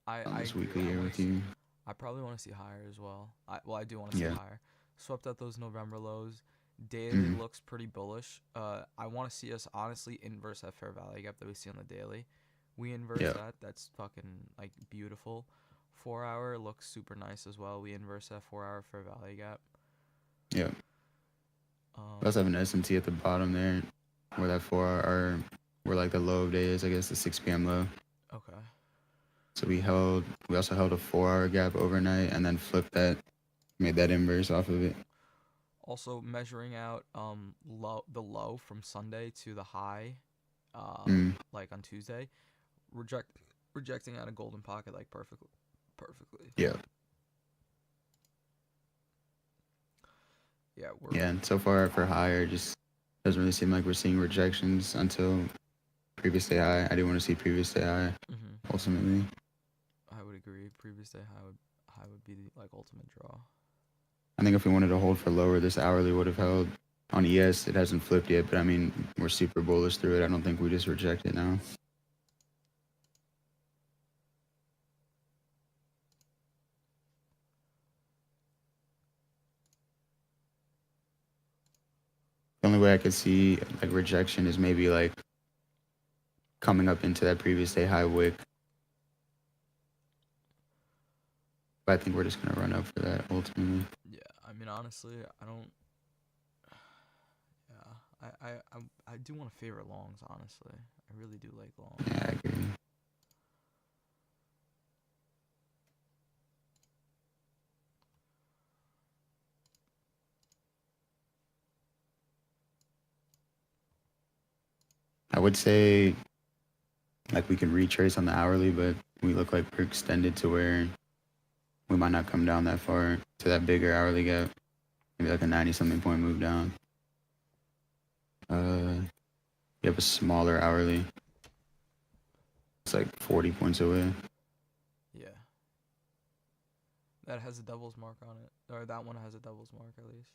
I on I this agree. weekly here with you. I probably want to see higher as well. I do want to see Yeah. higher. Swept out those November lows. Daily Mm-hmm. looks pretty bullish. I want to see us honestly inverse that fair value gap that we see on the daily. We inverse Yeah. that. That's fucking like beautiful. 4 hour looks super nice as well. We inverse that 4 hour fair value gap. Yeah. We also Um. have an SMT at the bottom there, where that 4 hour, where like the low of day is, I guess the 6 p.m. low. Okay. So we also held a 4 hour gap overnight and then flipped that, made that inverse off of it. Also measuring out the low from Sunday to the high, Mm. like on Tuesday, reject rejecting out a golden pocket like perfectly. Yeah. Yeah, we're Yeah. And so far for higher, just doesn't really seem like we're seeing rejections until previous day high. I do want to see previous day high mm-hmm. ultimately. I would agree. Previous day high would be the like ultimate draw. I think if we wanted to hold for lower, this hourly would have held. On ES, it hasn't flipped yet, but I mean, we're super bullish through it. I don't think we just reject it now. The only way I could see like rejection is maybe like coming up into that previous day high wick. But I think we're just gonna run up for that ultimately. Yeah, I mean honestly, I don't. Yeah, I do want to favor longs. Honestly, I really do like longs. Yeah, I agree. I would say like we can retrace on the hourly, but we look like we're extended to where we might not come down that far to that bigger hourly gap. Maybe like a 90 something point move down. You have a smaller hourly. It's like 40 points away. Yeah, that has a devil's mark on it, or that one has a devil's mark at least.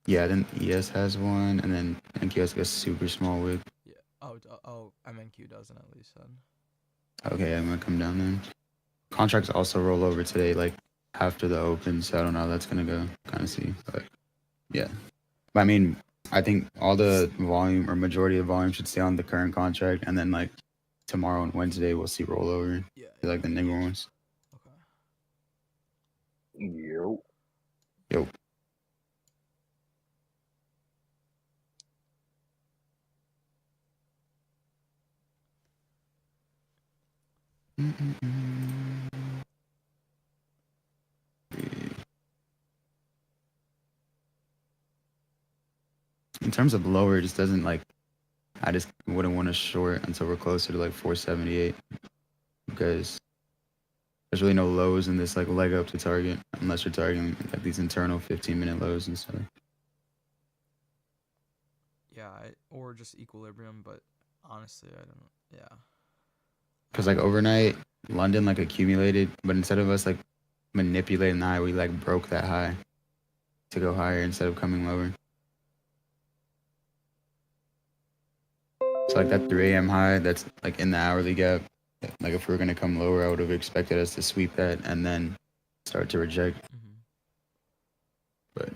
Yeah, then ES has one, and then NQ has like a super small wick. Yeah. Oh, MNQ doesn't at least then. Okay, I'm gonna come down then. Contracts also roll over today, like after the open, so I don't know how that's gonna go. Kind of see, but yeah. But I mean, I think all the volume or majority of volume should stay on the current contract, and then like tomorrow and Wednesday we'll see rollover, Yeah. like the nigger ones. Okay. Yo. Yo. In terms of lower, it just doesn't like. I just wouldn't want to short until we're closer to like 478 because there's really no lows in this like leg up to target unless you're targeting like these internal 15-minute lows and stuff. Yeah, or just equilibrium, but honestly, I don't. Yeah. Because like overnight, London like accumulated, but instead of us like manipulating the high, we like broke that high to go higher instead of coming lower. So like that 3 a.m. high that's like in the hourly gap, like if we were gonna come lower, I would have expected us to sweep that and then start to reject. Mm-hmm. But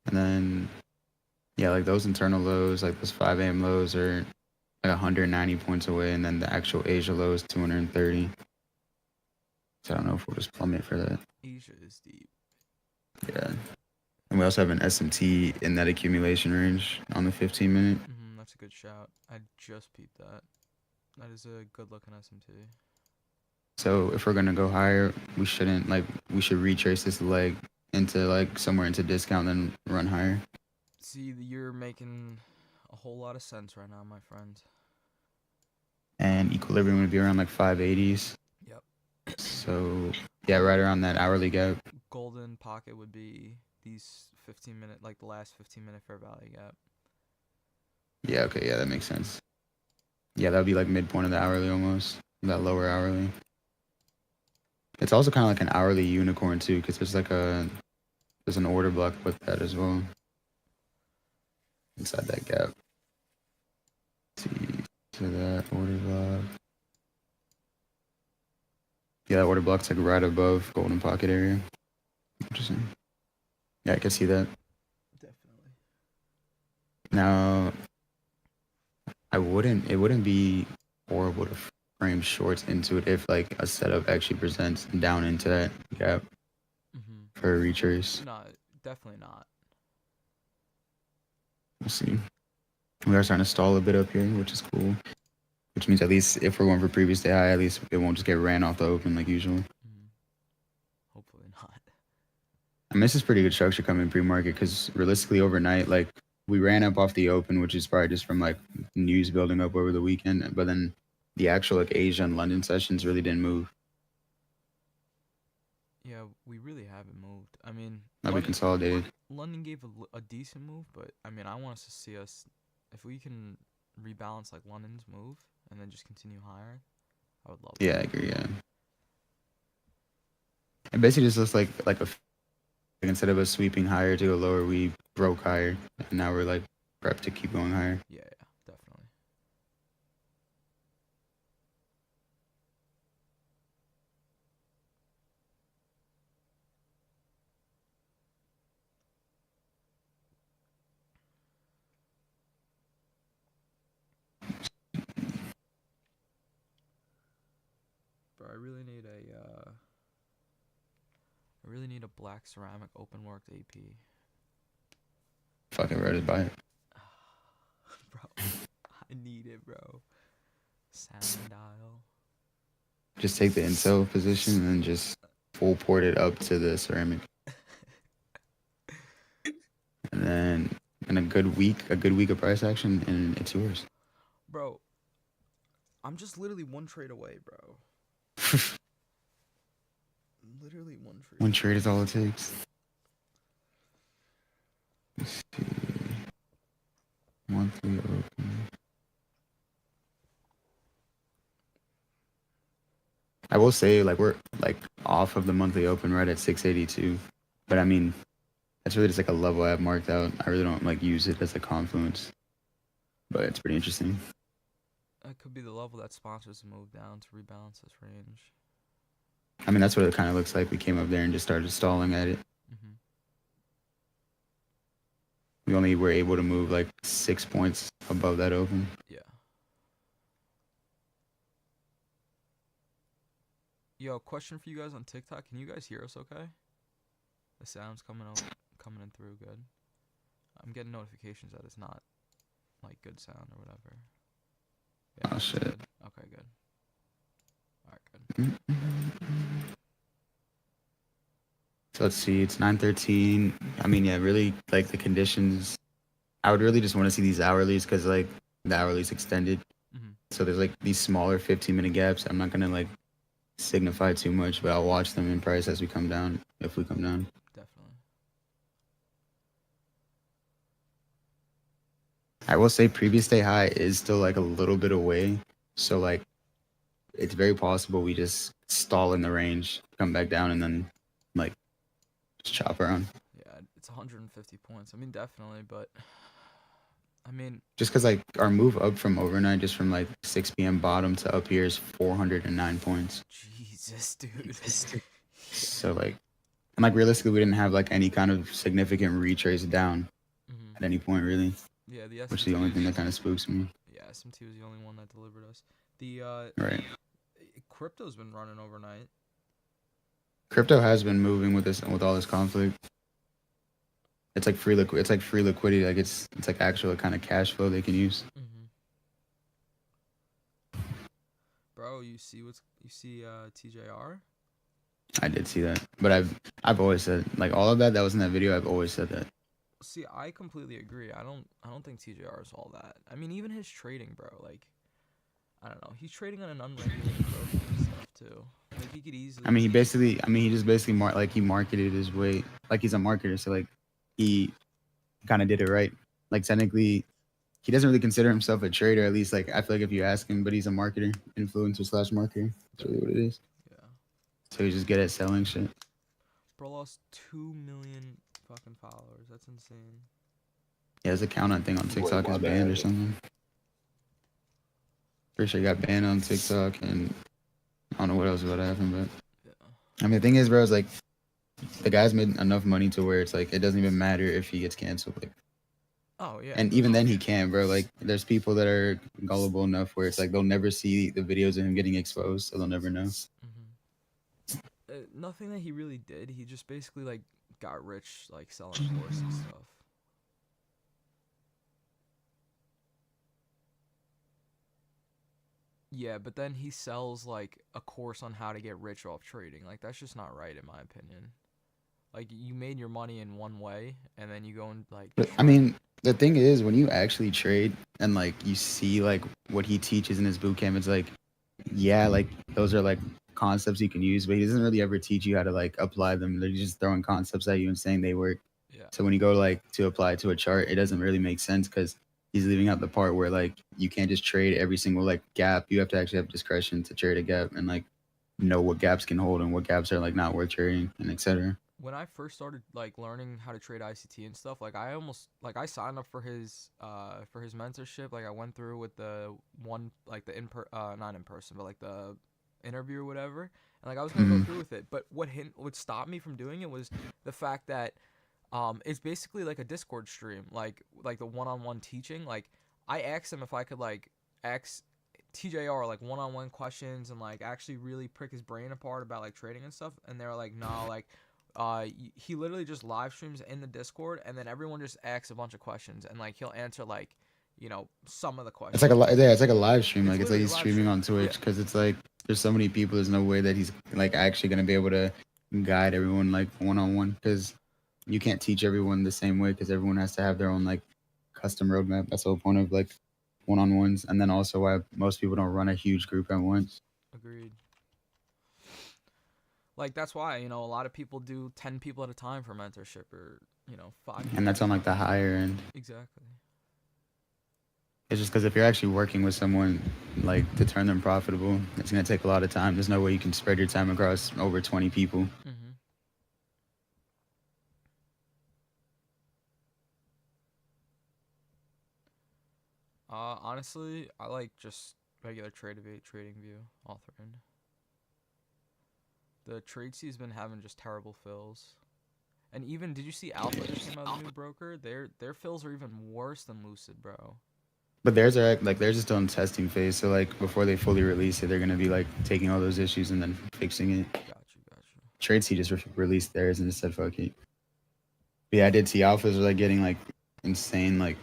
and then yeah, like those internal lows, like those 5 a.m. lows are like 190 points away, and then the actual Asia low is 230. So I don't know if we'll just plummet for that. Asia is deep. Yeah. And we also have an SMT in that accumulation range on the 15-minute. Mm-hmm. That's a good shout. I just peeped that. That is a good looking SMT. So if we're gonna go higher, we shouldn't like we should retrace this leg into like somewhere into discount, then run higher. See, you're making a whole lot of sense right now, my friend. And equilibrium would be around like 580s. Yep. So yeah, right around that hourly gap. Golden pocket would be these 15-minute, like the last 15-minute fair value gap. Yeah, okay, yeah, that makes sense. Yeah, that would be like midpoint of the hourly almost. That lower hourly. It's also kind of like an hourly unicorn too, because there's like a there's an order block with that as well. Inside that gap. Let's see to that order block. Yeah, that order block's like right above golden pocket area. Interesting. Yeah, I can see that. Definitely. Now, it wouldn't be horrible to frame shorts into it if like a setup actually presents down into that gap for a retrace. No, definitely not. We'll see. We are starting to stall a bit up here, which is cool. Which means at least if we're going for previous day high, at least it won't just get ran off the open like usual. Hopefully not. I mean, this is pretty good structure coming in pre-market because realistically overnight, like we ran up off the open, which is probably just from like news building up over the weekend. But then the actual like Asia and London sessions really didn't move. Yeah, we really haven't moved. I mean, We consolidated. London gave a decent move, but I mean, I want us to see us if we can rebalance like London's move and then just continue higher. I would love. Yeah, I agree. Yeah, it basically just looks like instead of us sweeping higher to go lower, we broke higher, and now we're like prepped to keep going higher. Yeah, definitely. Bro, I really need a black ceramic open worked AP. Fucking ready to buy it. Bro, I need it, bro. Salmon dial. Just take the intel position and then just full port it up to the ceramic. And then in a good week of price action, and it's yours. Bro, I'm just literally one trade away, bro. Literally one trade. One trade is all it takes. Let's see. Monthly open. I will say, like, we're like off of the monthly open right at 682, but I mean, that's really just like a level I have marked out. I really don't like use it as a confluence, but it's pretty interesting. That could be the level that sponsors move down to rebalance this range. I mean, that's what it kind of looks like. We came up there and just started stalling at it. We only were able to move like 6 points above that open. Yeah. Yo, question for you guys on TikTok. Can you guys hear us okay? The sound's coming in through good. I'm getting notifications that it's not like good sound or whatever. Yeah, oh shit. Good. Okay, good. Alright, good. So let's see, it's 9:13. I mean, yeah, really, like the conditions. I would really just want to see these hourlies because like the hourlies extended. So there's like these smaller 15-minute gaps. I'm not gonna like signify too much, but I'll watch them in price as we come down. If we come down. Definitely. I will say previous day high is still like a little bit away. So like it's very possible we just stall in the range, come back down, and then like just chop around. Yeah, it's 150 points. I mean, definitely, but I mean, just because like our move up from overnight, just from like 6 p.m. bottom to up here is 409 points. Jesus, dude. So like, and like realistically, we didn't have like any kind of significant retrace down at any point, really. Yeah, the SMT which is the only thing that kind of spooks me. Yeah, SMT was the only one that delivered us. The right. Crypto's been running overnight. Crypto has been moving with this, with all this conflict. It's like free liquid. It's like free liquidity. Like it's like actual kind of cash flow they can use. Bro, you see TJR? I did see that, but I've always said like all of that was in that video. I've always said that. See, I completely agree. I don't think TJR is all that. I mean, even his trading, bro. Like, I don't know. He's trading on an unregulated token and stuff too. Like he could easily. I mean, he just basically he marketed his way. Like he's a marketer, so like he kind of did it right. Like technically, he doesn't really consider himself a trader. At least like I feel like if you ask him, but he's a marketer, influencer / marketer. That's really what it is. Yeah. So he's just good at selling shit. Bro lost 2 million fucking followers. That's insane. Yeah, his account I think on TikTok my is banned or bad. something. Pretty sure he got banned on TikTok, and I don't know what else about to happen, but Yeah. I mean the thing is, bro, is like the guy's made enough money to where it's like it doesn't even matter if he gets canceled. Like, Oh yeah. and even then he can, bro. Like there's people that are gullible enough where it's like they'll never see the videos of him getting exposed, so they'll never know. Nothing that he really did. He just basically like got rich like selling courses and stuff. Yeah, but then he sells like a course on how to get rich off trading. Like that's just not right in my opinion. Like you made your money in one way and then you go and like But I mean, the thing is, when you actually trade and like you see like what he teaches in his boot camp, it's like, yeah, like those are like concepts you can use, but he doesn't really ever teach you how to like apply them. They're just throwing concepts at you and saying they work. yeah. So when you go like to apply to a chart, it doesn't really make sense because he's leaving out the part where like you can't just trade every single like gap. You have to actually have discretion to trade a gap and like know what gaps can hold and what gaps are like not worth trading and etc. When I first started like learning how to trade ICT and stuff, like I signed up for his mentorship. Like I went through with the one like the not in person, but like the interview or whatever. And like I was gonna go through with it, but what stopped me from doing it was the fact that it's basically like a Discord stream, like the one-on-one teaching. Like I asked him if I could like ask TJR like one-on-one questions and like actually really prick his brain apart about like trading and stuff, and they were like, nah, like he literally just live streams in the Discord, and then everyone just asks a bunch of questions, and like he'll answer like, some of the questions. It's like yeah, it's like a live stream. It's Like it's like literally a he's live streaming stream. on Twitch Yeah. because it's like there's so many people. There's no way that he's like actually gonna be able to guide everyone like one on one because you can't teach everyone the same way because everyone has to have their own like custom roadmap. That's the whole point of like one on ones, and then also why most people don't run a huge group at once. Agreed. Like that's why a lot of people do 10 people at a time for mentorship, or 5. And that's on like the higher end. Exactly. It's just because if you're actually working with someone like to turn them profitable, it's gonna take a lot of time. There's no way you can spread your time across over 20 people. Mhm. Honestly, I like just regular trading view, authoring. The Tradesy has been having just terrible fills. And even, did you see Alpha just came out with a new broker? Their fills are even worse than Lucid, bro. But theirs are like they're just still in testing phase. So like before they fully release it, they're gonna be like taking all those issues and then fixing it. Got you. Tradesy just released theirs and just said fuck it. But yeah, I did see alphas are like getting like insane like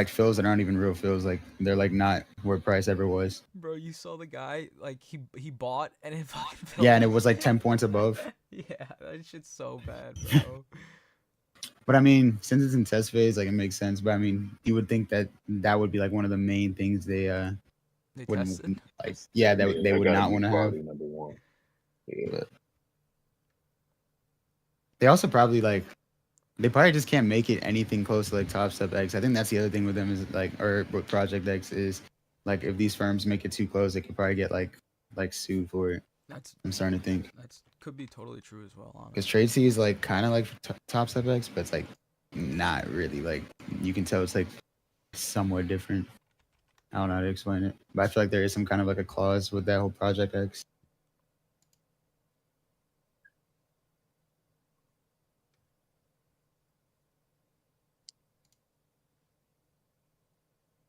fills that aren't even real fills. Like they're like not where price ever was. Bro, you saw the guy, like he bought and it fucking filled. Yeah, and it was like 10 points above. Yeah, that shit's so bad, bro. But I mean, since it's in test phase, like it makes sense. But I mean, you would think that that would be like one of the main things they They wouldn't tested. like. Yeah, that they would gotta not be want to have. quality number one. Yeah. They also probably like they probably just can't make it anything close to like Top Step X. I think that's the other thing with them is like, or with Project X is like if these firms make it too close, they could probably get like sued for it. I'm starting to think That's could be totally true as well, honestly. because Trade C is like kind of like Top Step X, but it's like not really. Like you can tell it's like somewhat different. I don't know how to explain it, but I feel like there is some kind of like a clause with that whole Project X.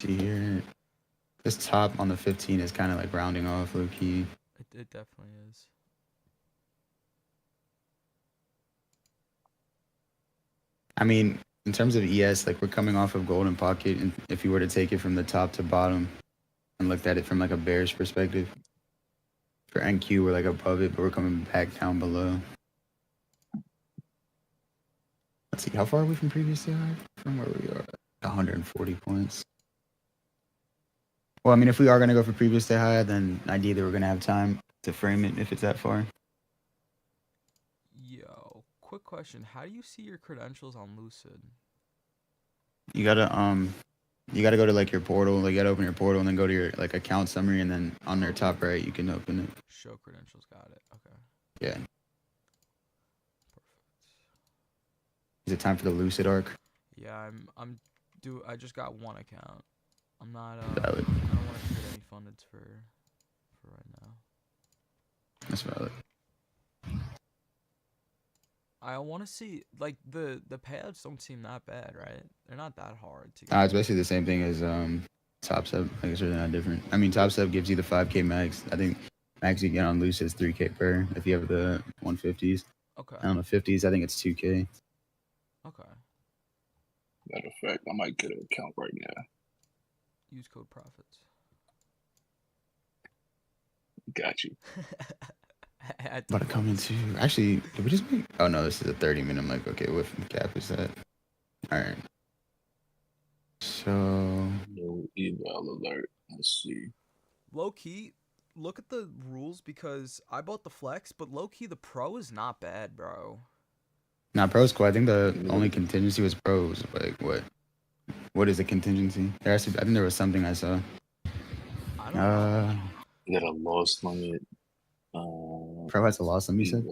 See here, this top on the 15 is kind of like rounding off low key. It definitely is. I mean, in terms of ES, like we're coming off of Golden Pocket, and if you were to take it from the top to bottom and looked at it from like a bearish perspective, for NQ we're like above it, but we're coming back down below. Let's see, how far are we from previous high? From where we are, 140 points. Well, I mean, if we are gonna go for previous day high, then ideally we're gonna have time to frame it if it's that far. Yo, quick question. How do you see your credentials on Lucid? You gotta go to like your portal, like you gotta open your portal and then go to your like account summary, and then on their top right you can open it. Show credentials, got it. Okay. Yeah. Perfect. Is it time for the Lucid arc? Yeah, I just got one account. I'm not Valid. I don't want to trade any fundeds for right now. That's valid. I want to see like the payouts don't seem that bad, right? They're not that hard to It's get. basically the same thing as Top Step. Like it's really not different. I mean, Top Step gives you the 5K max. I think max you get on Lucid is 3K per if you have the 150s. Okay. I don't know, 50s. I think it's 2K. Okay. Matter of fact, I might get an account right now. Use code profits. Got you. About to come into. Actually, did we just make? Oh no, this is a 30-minute. I'm like, okay, what gap is that? All right. So No eval alert. Let's see. Low key, look at the rules because I bought the flex, but low key the pro is not bad, bro. now pro's cool. I think the only contingency was pros. Like what? What is the contingency? There has to, I think there was something I saw. I don't know. You got a loss limit. Pro has a loss. Let me say.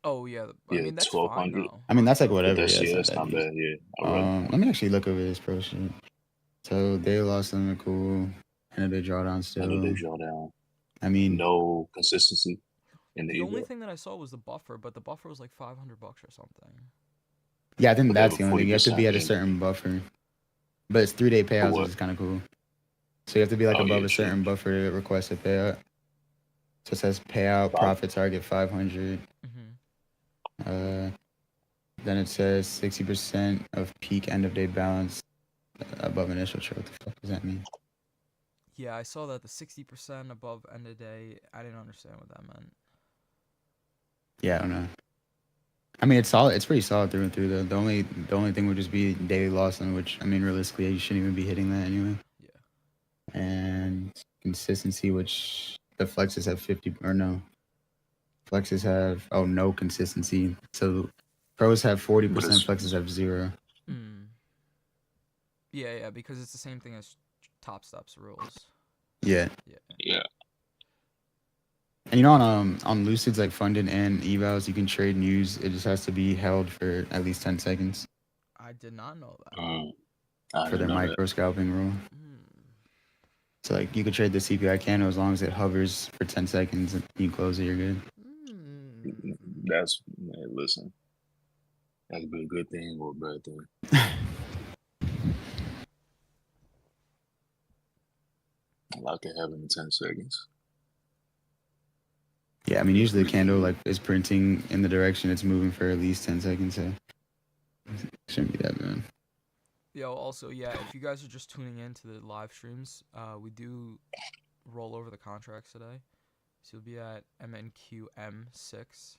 Oh yeah, I Yeah, mean that's fine 1200. though. I mean that's like But whatever. that's, Yeah, yeah, it's that's not not that bad. Yeah. deep. Let me actually look over this pro shit. So they lost limit, cool. End of the drawdown still. End of the drawdown. I mean, No consistency in the The only eval. thing that I saw was the buffer, but the buffer was like $500 or something. yeah, I think But they that's have a the only thing. You have to be 40% at a certain buffer, but it's 3-day payouts, what? which is kind of cool. So you have to be like Oh, above yeah, a certain sure. buffer to request a payout. So it says payout Five. profit target 500. Mm-hmm. Then it says 60% of peak end of day balance above initial trade. What the fuck does that mean? Yeah, I saw that the 60% above end of day. I didn't understand what that meant. Yeah, I don't know. I mean, it's solid. It's pretty solid through and through. Though the only thing would just be daily loss, in which I mean, realistically, you shouldn't even be hitting that anyway. Yeah. And consistency, which the flexes have 50 or no. Flexes have no consistency. So pros have 40%. But it's Flexes have 0. Yeah, because it's the same thing as Top Step's rules. Yeah. yeah. And you know, on Lucid's like funded and evals, you can trade and use. It just has to be held for at least 10 seconds I did not know that. I for their didn't know micro scalping rule. So like you could trade the CPI candle as long as it hovers for 10 seconds and you close it, you're good. that. That's, man, listen. That could be a good thing or a bad thing. Like it happen in 10 seconds. Yeah, I mean usually the candle like is printing in the direction it's moving for at least 10 seconds, so it shouldn't be that bad. Yo, also, yeah, if you guys are just tuning in to the live streams, we do roll over the contracts today. So you'll be at MNQM6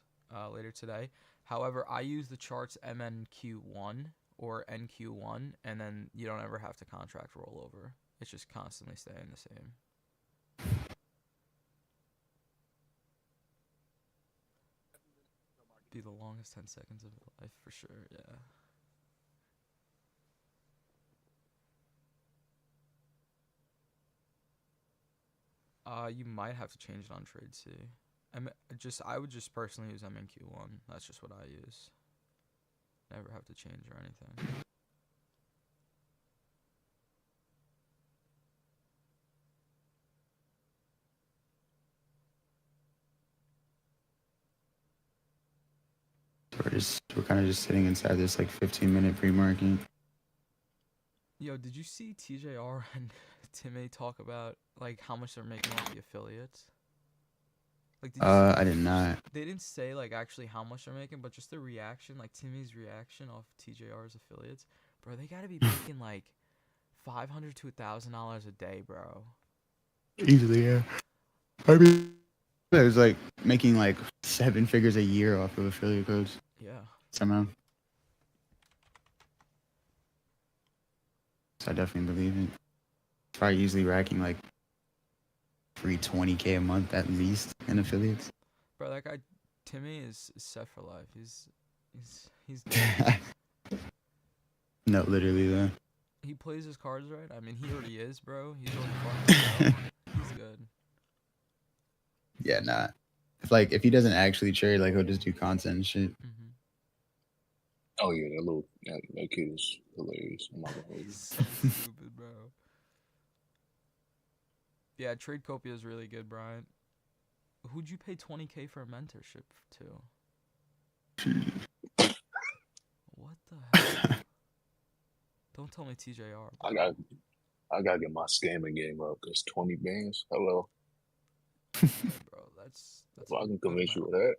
later today. However, I use the charts MNQ1 or NQ1, and then you don't ever have to contract rollover. It's just constantly staying the same. Be the longest 10 seconds of your life for sure, yeah. You might have to change it on Trade C. I would just personally use MNQ1. That's just what I use. Never have to change or anything. We're kind of just sitting inside this like 15-minute pre-market. Yo, did you see TJR and Timmy talk about like how much they're making off the affiliates? Like, I did not. They didn't say like actually how much they're making, but just the reaction, like Timmy's reaction off TJR's affiliates, bro. They gotta be making like $500 to $1,000 a day, bro. Easily, yeah. I mean, it was like making like 7 figures a year off of affiliate codes. Yeah. Somehow. So I definitely believe it. Probably usually racking like $320K a month at least in affiliates. Bro, that guy Timmy is set for life. He's No, literally though. he plays his cards right. I mean, he already is, bro. He's already fucking he's good. Yeah, nah. If he doesn't actually trade, like he'll just do content and shit. Oh yeah, that kid is hilarious. I'm not gonna hold you. So stupid, bro. Yeah, Trade Copia is really good, Brian. Who'd you pay 20K for a mentorship to? What the hell? Don't tell me TJR, I bro. got I gotta get my scamming game up because 20 bands. Hello, Yeah, bro, that's if I a can good convince you amount. of that,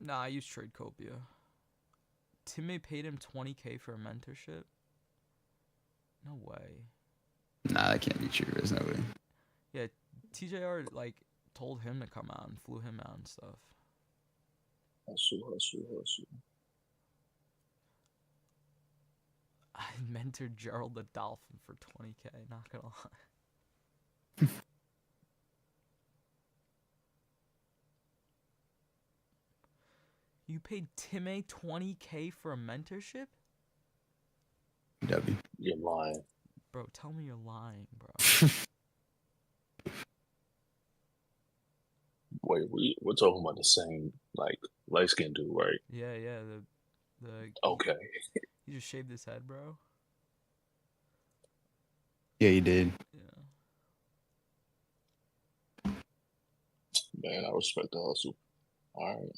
Nah, I use Trade Copia. Teammate paid him 20K for a mentorship? No way. Nah, that can't be true. There's no way. Yeah, TJR like told him to come out and flew him out and stuff. hustle. I mentored Gerald the Dolphin for 20K, not gonna lie. You paid Timmy 20K for a mentorship? W. You're lying. Bro, tell me you're lying, bro. Wait, we're talking about the same like light skin dude, right? Yeah, the Okay. he just shaved his head, bro. Yeah, you did. Yeah. Man, I respect the hustle. All right.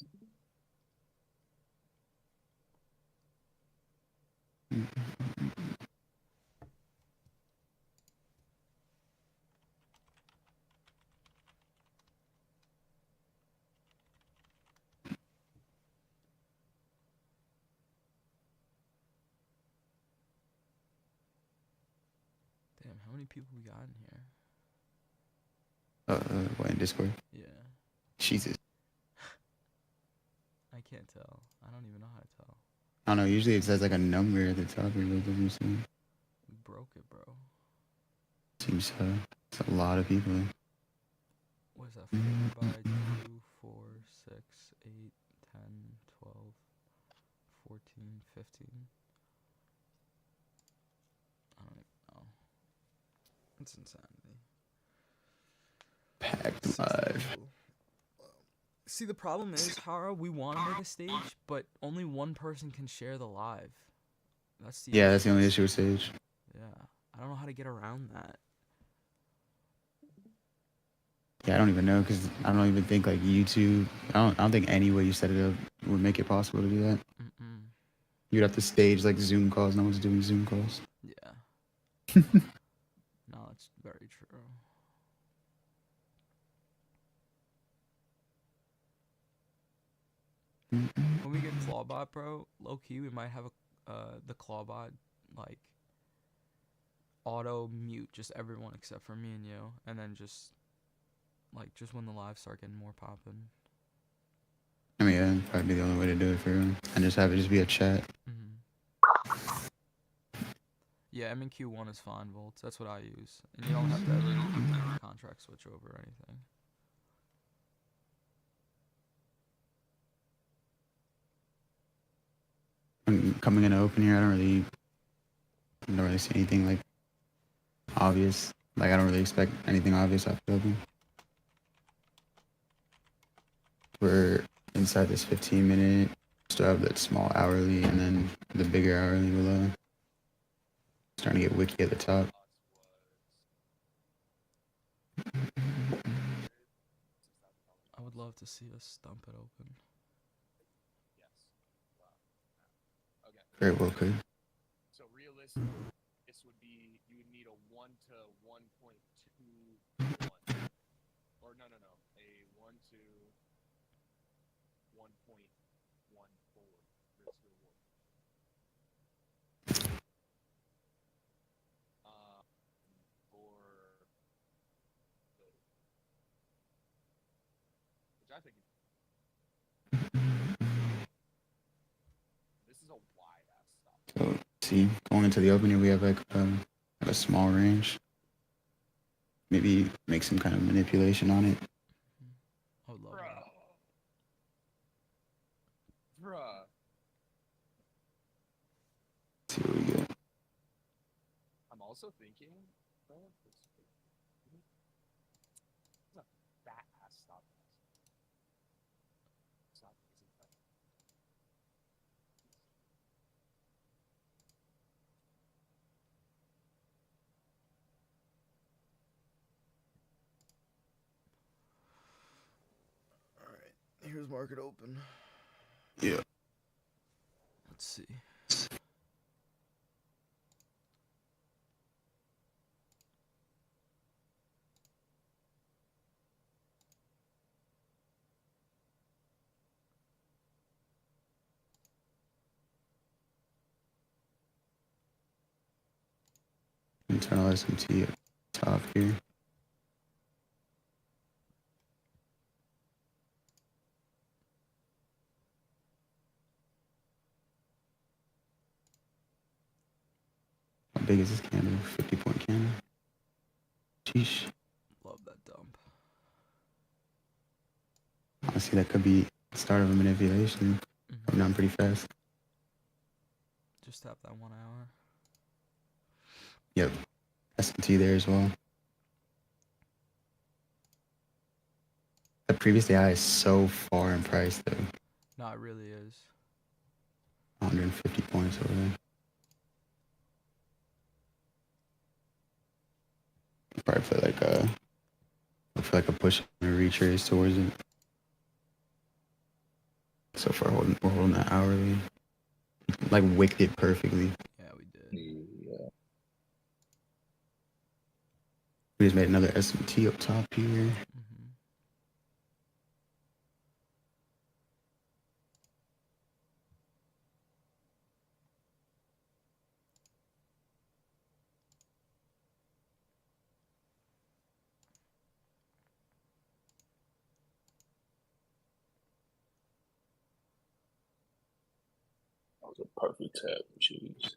Damn, how many people we got in here? What, in Discord? Yeah. Jesus. I can't tell. I don't even know how to tell. I don't know. Usually it says like a number at the top, or it doesn't seem. We broke it, bro. Seems so. It's a lot of people. What is that? 4 by 2, 4, 6, 8, 10, 12, 14, 15. I don't even know. It's insanity. Packed 60 live. people. See, the problem is, Hara, we want to make a stage, but only one person can share the live. That's the Yeah, that's issue. the only issue with Sage. Yeah, I don't know how to get around that. Yeah, I don't even know because I don't even think like YouTube. I don't think any way you set it up would make it possible to do that. Mm-mm. You'd have to stage like Zoom calls. No one's doing Zoom calls. Yeah. No, that's very true. When we get Clawbot, bro, low key, we might have the Clawbot like auto mute just everyone except for me and you, and then just when the lives start getting more poppin'. I mean, yeah, that'd probably be the only way to do it for real. And just have it just be a chat. Mm-hmm. Yeah, MNQ1 is fine, Volts. That's what I use, and you don't have to ever contract switch over or anything. When coming into open here, I don't really see anything like obvious. Like I don't really expect anything obvious after open. We're inside this 15-minute. Still have that small hourly, and then the bigger hourly below. Starting to get wiki at the top. I would love to see us stump it open. Very well could. So realistically, this would be, you would need a 1 to 1.21, or no, a 1 to 1.14 risk reward. For which I think this is a wide ass stop. So see, going into the open here, we have like a small range. Maybe make some kind of manipulation on it. I would love that. Bruh. See what we get. I'm also thinking, bro, it's a fat ass stop. Stop isn't Here's market open. Yeah. Let's see. Internal SMT at top here. How big is this candle? 50-point candle. Sheesh. Love that dump. Honestly, that could be the start of a manipulation. Coming down pretty fast. Just tap that 1 hour. Yep. SMT there as well. The previous day high is so far in price though. No, it really is. 150 points over there. Probably feel like a push and a retrace towards it. So far, we're holding that hourly. Like wicked it perfectly. Yeah, we did. Yeah. We just made another SMT up top here. Mm-hmm. That was a perfect tap. Jeez.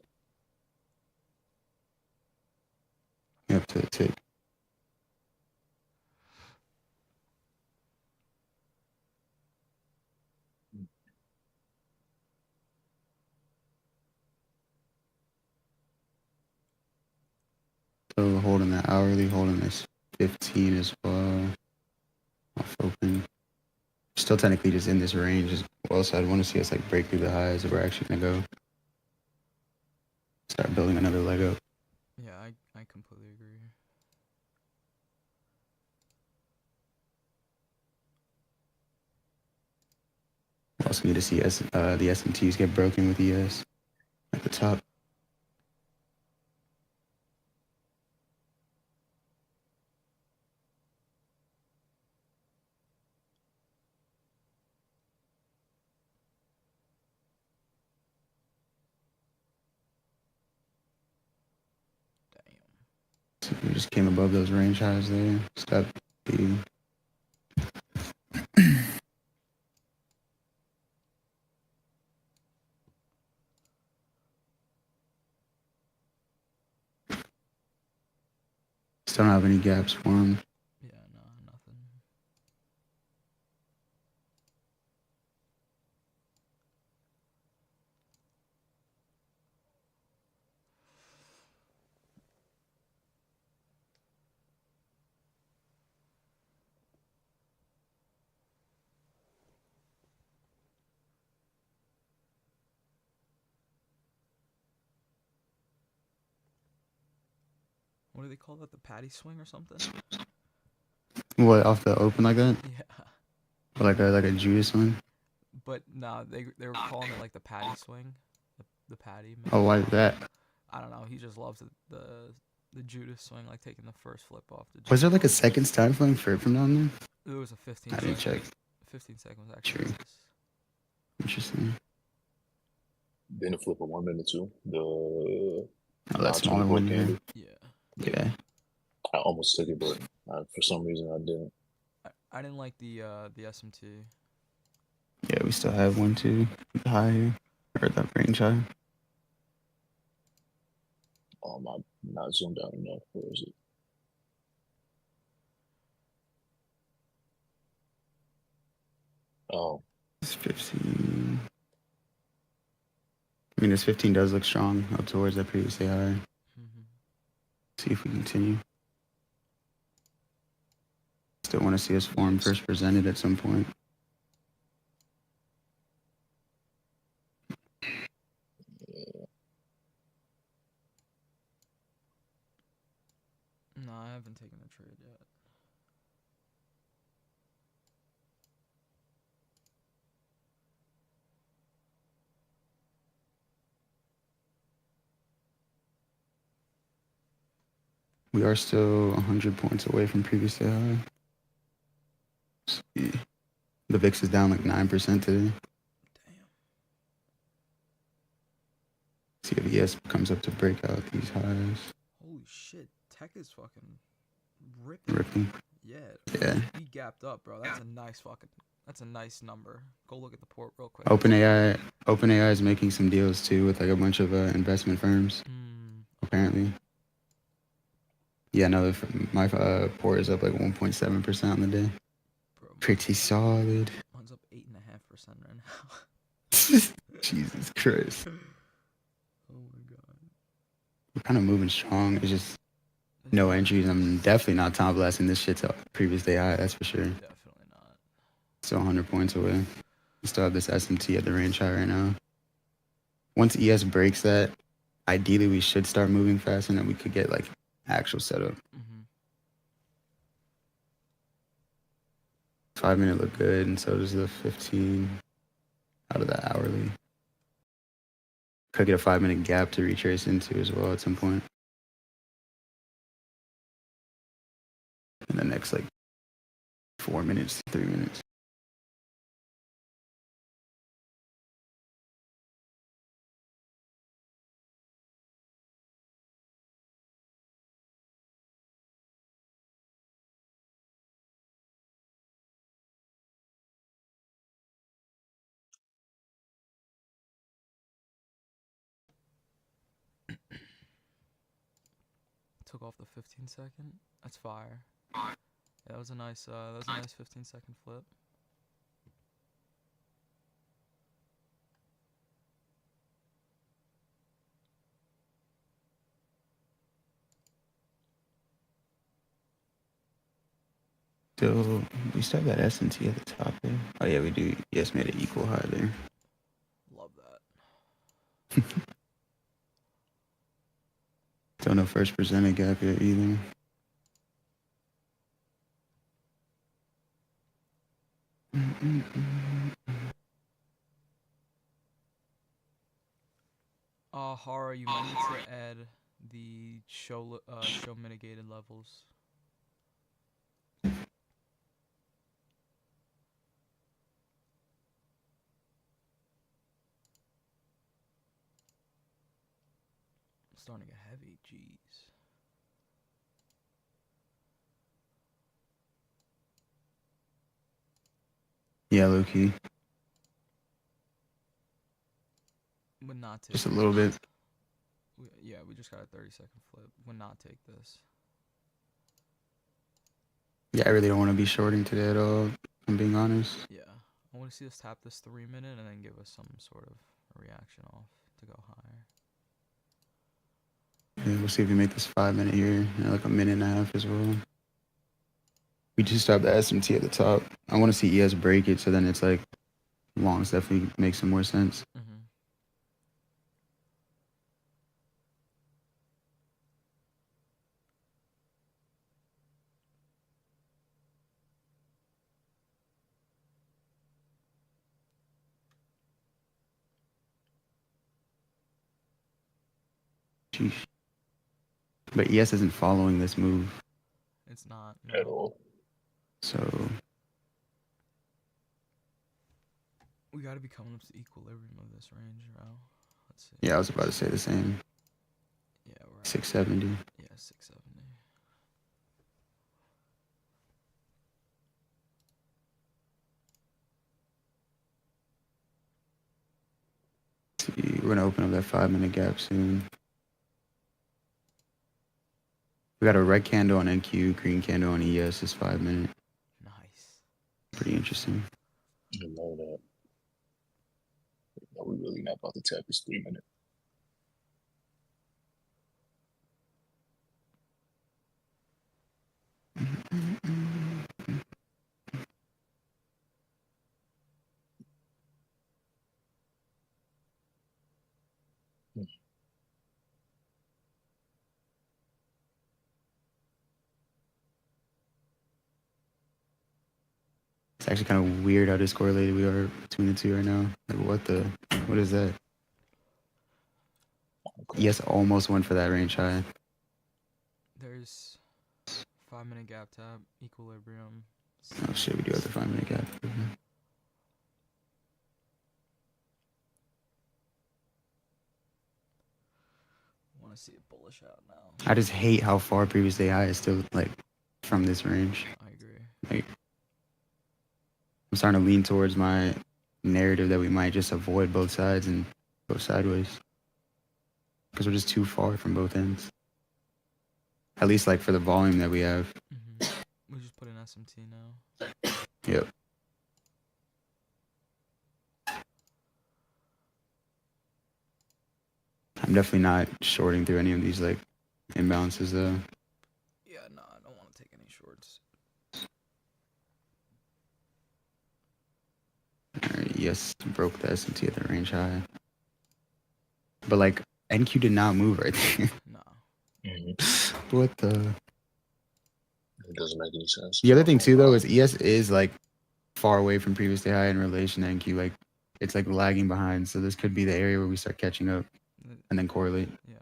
Up to the tick. So holding that hourly, holding this 15 as well. Off open. Still technically just in this range as well, so I'd want to see us like break through the highs if we're actually gonna go. Start building another leg up. Yeah, I completely agree. We also need to see the SMTs get broken with ES at the top. Damn. So we just came above those range highs there. Stop beating. Still don't have any gaps formed. Yeah, no, nothing. What do they call that? The patty swing or something? What, off the open like that? Yeah. Or like a Judas one? But nah, they were calling it like the patty swing. The patty. Oh, why is that? I don't know. He just loves the Judas swing, like taking the first flip off the Judas. Was there like a second style flying further from down there? There was a 15 I didn't second. check. 15 seconds actually. True. Interesting. Then the flip of 1 minute too. The Oh, that smaller 24 one here. candle. Yeah. Yeah. I almost took it, but for some reason I didn't. I didn't like the SMT. Yeah, we still have one, too. High here. Or that range high. I'm not zoomed out enough. Where is it? Oh, It's 15. I mean, this 15 does look strong up towards that previously high. Mm-hmm. See if we continue. Still want to see us form first presented at some point. No, I haven't taken a trade yet. We are still 100 points away from previous day high. Let's see. The VIX is down like 9% today. Damn. See if ES comes up to break out these highs. Holy shit. Tech is fucking ripping. Ripping. Yeah. Yeah. We gapped up, bro. That's a nice fucking. That's a nice number. Go look at the port real quick. OpenAI is making some deals too with like a bunch of investment firms. Apparently. Yeah, no, my port is up like 1.7% on the day. Bro, Pretty solid. mine's up 8.5% right now. Jesus Christ. Oh my god. We're kind of moving strong. It's just no entries. I'm definitely not time blasting this shit to previous day high, that's for sure. Definitely not. Still 100 points away. We still have this SMT at the range high right now. Once ES breaks that, ideally we should start moving fast and then we could get like actual setup. 5 minute look good, and so does the 15 out of that hourly. Could get a 5 minute gap to retrace into as well at some point. In the next like 4 minutes, 3 minutes. Took off the 15-second. That's fire. Yeah, that was a nice 15-second flip. Still, we still have that S&T at the top there. Oh yeah, we do. Yes, made an equal high there. Love that. Still no first percentage gap yet either. Hara, you might need to add the show mitigated levels. Starting to get heavy, jeez. Yeah, low key. Would not take Just a this. little bit. We just got a 30-second flip. Would not take this. Yeah, I really don't want to be shorting today at all, if I'm being honest. Yeah. I want to see us tap this 3 minute and then give us some sort of a reaction off to go higher. Yeah, we'll see if we make this 5 minute here, and like a minute and a half as well. We just have the SMT at the top. I want to see ES break it, so then it's like longs definitely makes some more sense. Sheesh. But ES isn't following this move. It's not. At all. So We gotta be coming up to equilibrium of this range, bro. Let's see. yeah, I was about to say the same. Yeah, we're at 670. Yeah, 670. See, we're gonna open up that 5 minute gap soon. We got a red candle on NQ, green candle on ES is 5 minute. Nice. Pretty interesting. I know that. No, we really not about to tap this 3 minute. It's actually kind of weird how discorrelated we are between the two right now. Like, what is that? Okay. ES almost went for that range high. There's 5-minute gap tap, equilibrium. Oh shit, we do have the 5-minute gap. Want to see it bullish out now. I just hate how far previous high is still like from this range. I agree. Like, I'm starting to lean towards my narrative that we might just avoid both sides and go sideways because we're just too far from both ends. At least like for the volume that we have. We just put in SMT now. Yep. I'm definitely not shorting through any of these like imbalances though. Yeah, no, I don't want to take any shorts. Alright, yes, broke the SMT at the range high. But like NQ did not move right there. No. What the? It doesn't make any sense. The other thing too though is ES is like far away from previous day high in relation to NQ. Like it's like lagging behind. So this could be the area where we start catching up and then correlate. Yeah.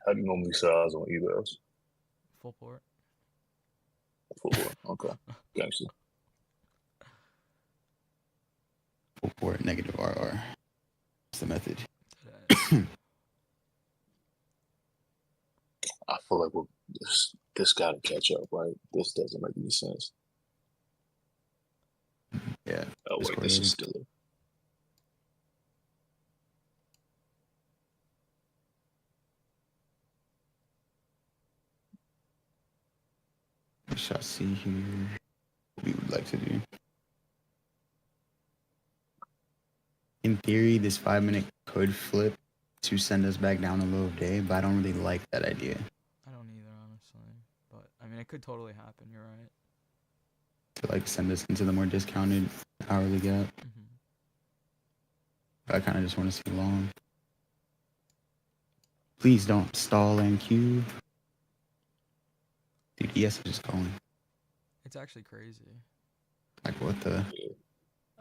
How do you normally size on EVAs? Full port. Football. Okay. Gotcha. Full port negative RR. That's the method. I feel like this got to catch up, right? This doesn't make any sense. Yeah. Oh wait, this is still. We shall see here what we would like to do. In theory, this 5-minute could flip to send us back down the low of day, but I don't really like that idea. I don't either, honestly. But, I mean, it could totally happen. You're right. To like send us into the more discounted hourly gap. I kind of just want to see long. Please don't stall NQ. Dude, ES is just going. It's actually crazy. Like, what the?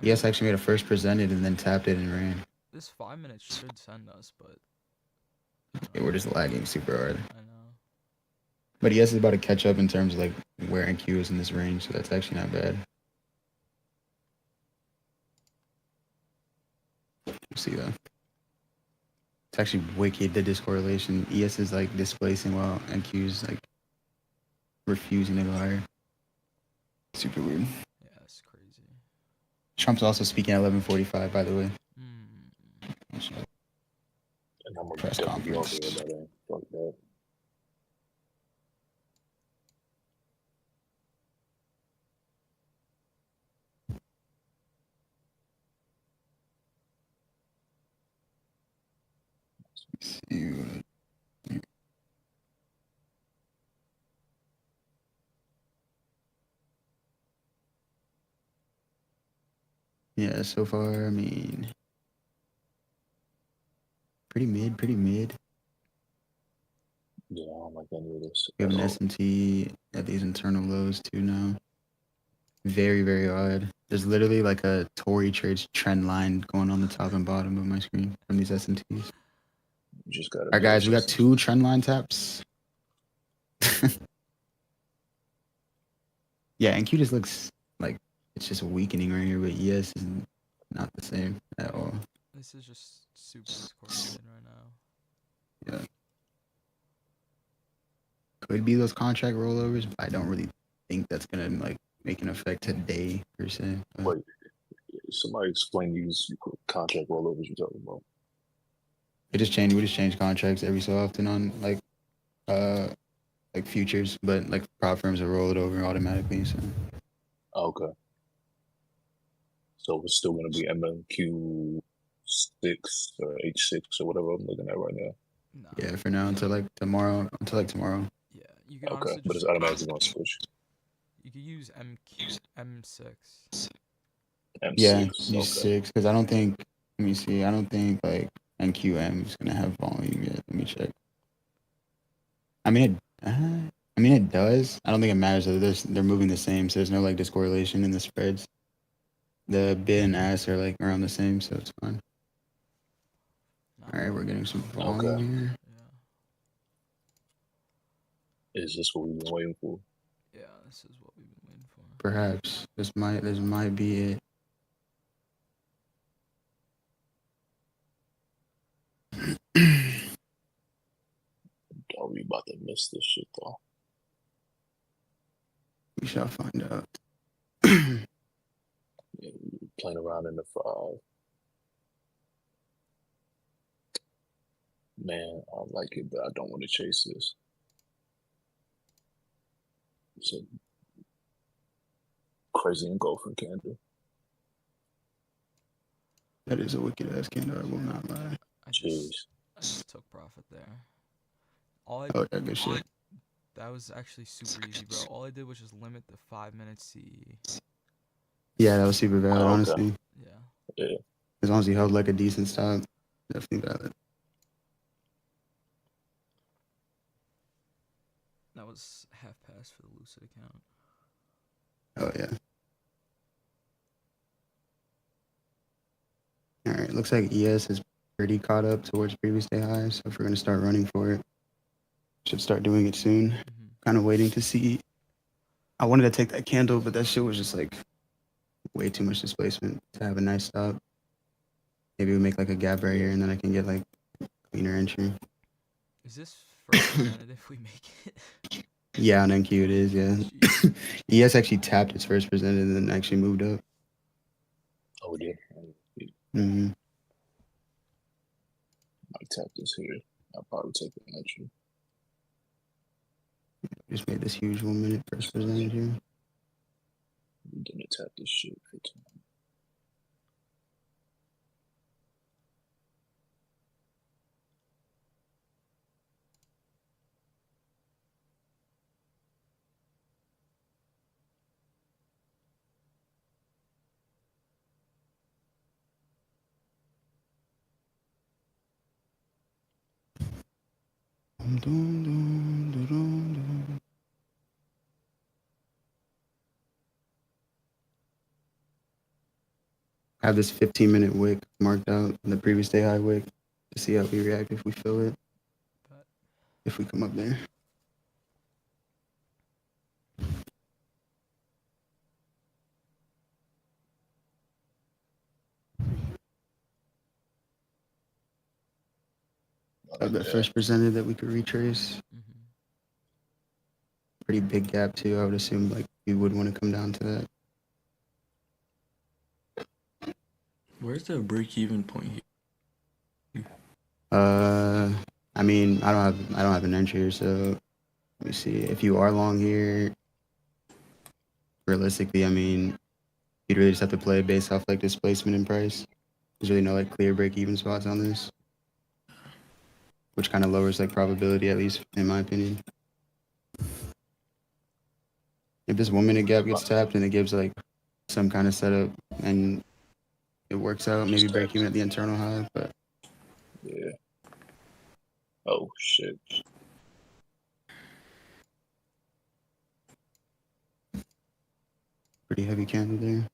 ES actually made a first presented and then tapped it and ran. This 5 minutes should send us, but... Yeah, we're just lagging super hard. I know. But ES is about to catch up in terms of like where NQ is in this range, so that's actually not bad. We'll see though. It's actually wicked, the discorrelation. ES is like displacing while NQ is like refusing to go higher. Super weird. Yeah, that's crazy. Trump's also speaking at 11:45, by the way. And I'm Press definitely conference. be on there about it. Fuck that. See what- Yeah, so far, I mean, pretty mid. Yeah, I don't like any of this. We have an at all. S&T at these internal lows too now. Very, very odd. There's literally like a Tory trades trend line going on the top and bottom of my screen from these S&Ts. You just gotta. Alright guys, we got 2 trend line taps. Yeah, NQ just looks like it's just weakening right here, but ES is not the same at all. This is just super discorrelated right now. Yeah. Could be those contract rollovers, but I don't really think that's gonna like make an effect today per se. But Wait, somebody explain these contract rollovers you're talking about. we just change contracts every so often on like futures, but like prop firms will roll it over automatically. So Okay. So it's still gonna be MMQ6 or H6 or whatever I'm looking at right now. No. yeah, for now until like tomorrow. Yeah, you can Okay, honestly but just... it's automatically gonna switch. You could use M6. M6. Yeah, Okay. use 6 because I don't think. Let me see. I don't think like NQM is gonna have volume yet. Let me check. I mean, I mean, it does. I don't think it matters though. They're moving the same, so there's no like discorrelation in the spreads. The bid and ask are like around the same, so it's fine. Nah, All right, we're getting some Okay. volume here. Yeah. Is this what we've been waiting for? Yeah, this is what we've been waiting for. Perhaps this might be it. Are we about to miss this shit though? We shall find out. Yeah, we were playing around in the 5. Man, I like it, but I don't want to chase this. It's a crazy engulfing candle. That is a wicked ass candle. I will not lie. I Jeez. just took profit there. All I Oh, that good shit. that was actually super easy, bro. All I did was just limit the 5-minute CE. Yeah, that was super valid, Oh, okay. honestly. Yeah. Yeah. As long as you held like a decent stop, definitely valid. That was half pass for the Lucid account. Oh yeah. All right, looks like ES is pretty caught up towards previous day highs. So if we're gonna start running for it, should start doing it soon. Mm-hmm. Kind of waiting to see. I wanted to take that candle, but that shit was just like way too much displacement to have a nice stop. Maybe we make like a gap right here, and then I can get like cleaner entry. Is this first presented if we make it? Yeah, on NQ it is. Yeah. Jeez. ES actually tapped its first presented and then actually moved up. Oh, yeah. Mm-hmm. Might tap this here. I'll probably take the entry. Just made this huge 1 minute first presented here. We're gonna tap this shit. I have this 15-minute wick marked out in the previous day high wick to see how we react if we fill it. If we come up there. The first presented that we could retrace. Mm-hmm. Pretty big gap too. I would assume like you would want to come down to that. Where's the break-even point here? I mean, I don't have an entry here, so let me see. If you are long here, realistically, I mean, you'd really just have to play based off like displacement and price. There's really no like clear break-even spots on this, which kind of lowers like probability, at least in my opinion. If this 1 minute gap gets tapped and it gives like some kind of setup and it works out, maybe break even at the internal high, but yeah. Oh shit. pretty heavy candle there.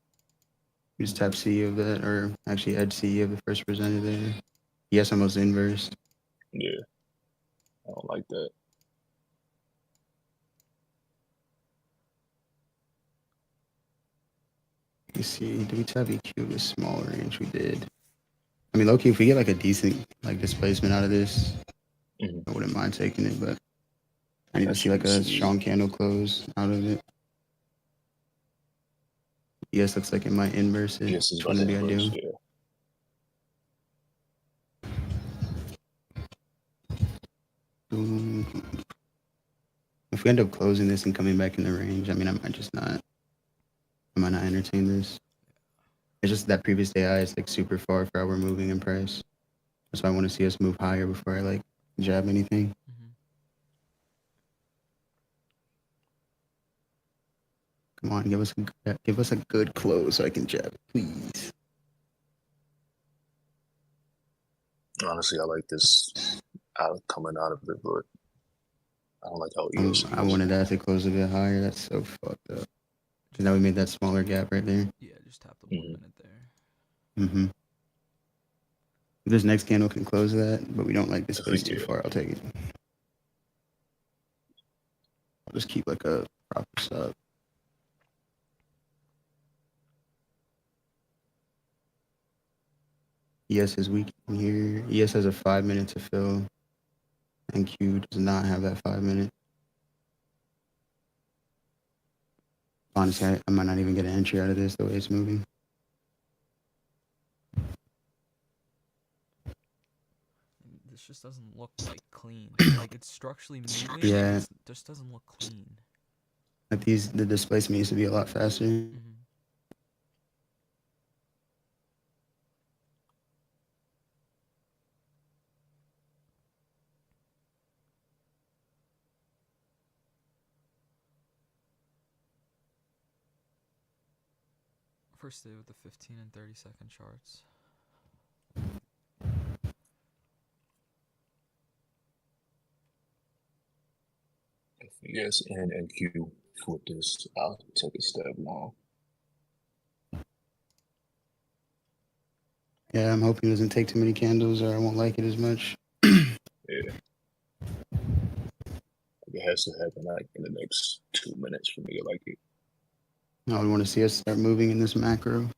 You just tap C of that, or actually edge C of the first presented there. Yes, almost inverse. Yeah. I don't like that. You see, do we tap EQ with small range? We did. I mean, low-key, if we get like a decent like displacement out of this, I wouldn't mind taking it, but I need to see like a strong candle close out of it. Yes, looks like it might inverse it. Yes, it's Which wouldn't be ideal. yeah. If we end up closing this and coming back in the range, I mean, I might not entertain this. It's just that previous day high is like super far for how we're moving in price. That's why I want to see us move higher before I like jab anything. Mm-hmm. Come on, give us a good close so I can jab, please. Honestly, I like this out coming out of it, but I don't like how ES I wanted that to close a bit higher. That's so fucked up. Cause now we made that smaller gap right there. Yeah, just tap the 1 Mhm. minute there. Mm-hmm. This next candle can close that, but we don't like the space too Yeah. far. I'll take it. I'll just keep like a proper sub. ES is weak in here. ES has a 5 minute to fill, and Q does not have that 5 minute. Honestly, I might not even get an entry out of this the way it's moving. This just doesn't look like clean. Like it's structurally moving. Yeah. It just doesn't look clean. Like the displacement used to be a lot faster. Mm-hmm. First day with the 15 and 30-second charts. If ES and Q flip this, I'll take a step long. Yeah, I'm hoping it doesn't take too many candles or I won't like it as much. Yeah. It has to happen like in the next 2 minutes for me to like it. I would want to see us start moving in this macro.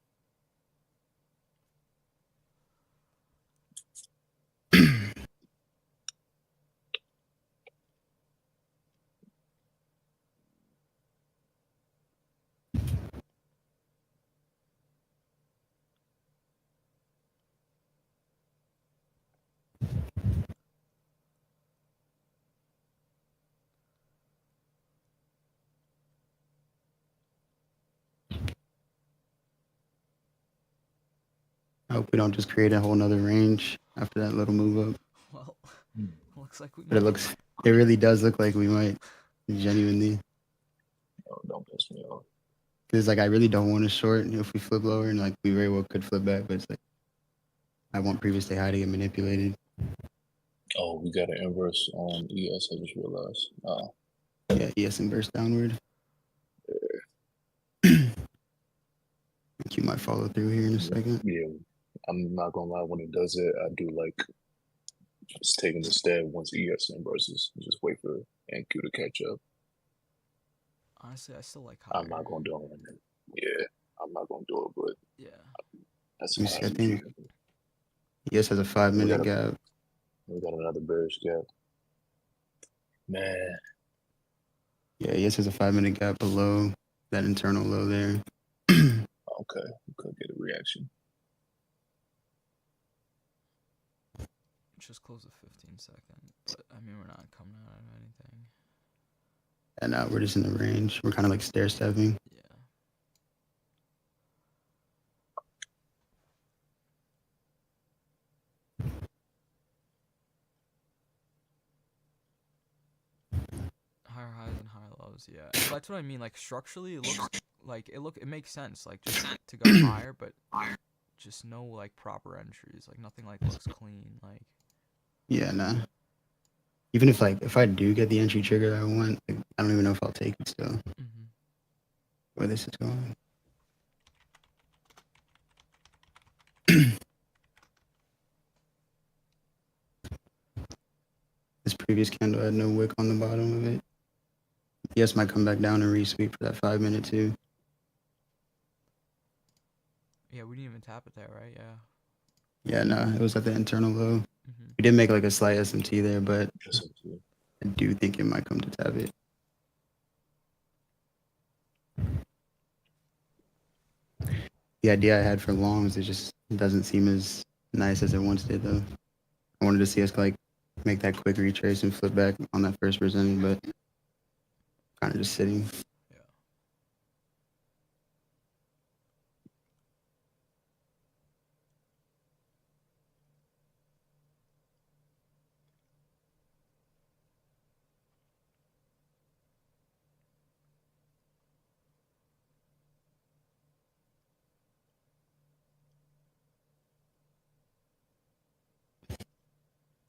I hope we don't just create a whole nother range after that little move up. Well, looks like we But might. it really does look like we might, genuinely. Oh, don't piss me off. Because like I really don't want to short if we flip lower, and like we very well could flip back, but it's like I want previous day high to get manipulated. Oh, we got an inverse on ES. I just realized. Yeah, ES inverse downward. You might follow through here in a second. Yeah, I'm not gonna lie. When it does it, I do like just taking the stab once ES inverses. Just wait for NQ to catch up. Honestly, I still like higher. I'm not gonna do it. Yeah, I'm not gonna do it, but Yeah. that's Let me see, I think ES has a 5 minute gap. We got another bearish gap. Man. Yeah, ES has a 5 minute gap below that internal low there. Okay, we could get a reaction. Just close the 15-second, but I mean we're not coming out of anything. And now we're just in the range. We're kind of like stair stepping. Yeah. Higher highs and higher lows, yeah. That's what I mean. Like structurally, it looks like it makes sense. Like just to go higher, but just no like proper entries. Like nothing like looks clean. Like Yeah, nah. Even if I do get the entry trigger that I want, like, I don't even know if I'll take it still. mm-hmm. Where this is going. This previous candle had no wick on the bottom of it. ES might come back down and resweep for that 5 minute too. Yeah, we didn't even tap it there, right? Yeah. Yeah, no, it was at the internal low. Mm-hmm. We did make like a slight SMT there, but SMT. I do think it might come to tap it. The idea I had for longs, it just doesn't seem as nice as it once did though. I wanted to see us like make that quick retrace and flip back on that first presenting, but kind of just sitting.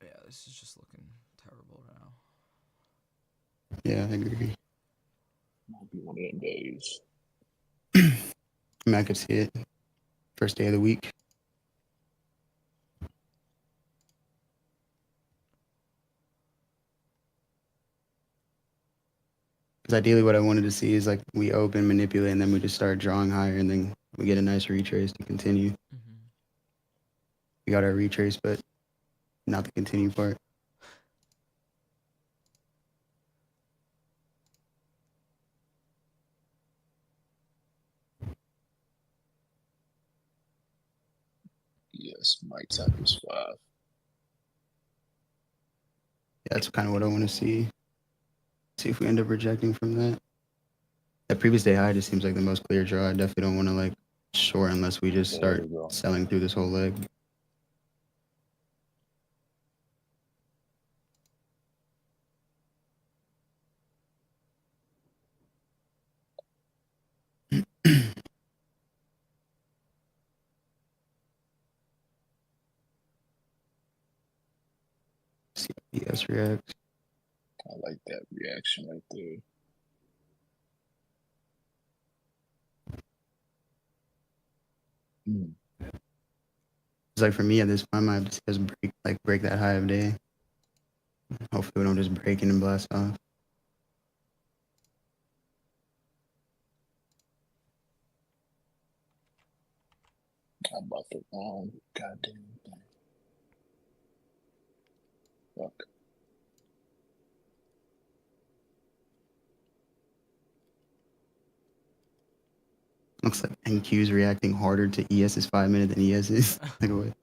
Yeah, this is just looking terrible now. Yeah, I agree. Might be one of them days. I mean, I could see it. First day of the week. Because ideally, what I wanted to see is like we open, manipulate, and then we just start drawing higher, and then we get a nice retrace to continue. Mm-hmm. We got our retrace, but not the continue part. Yes, Mike type is 5. Yeah, that's kind of what I want to see. See if we end up rejecting from that. That previous day high just seems like the most clear draw. I definitely don't want to like short unless we just There start we go. selling through this whole leg. See how ES reacts. I like that reaction right there. Mm. It's like for me at this point, I might have to just break that high of day. Hopefully we don't just break in and blast off. I'm about the wrong goddamn thing. Fuck. Looks like NQ is reacting harder to ES's 5 minute than ES is. Like what?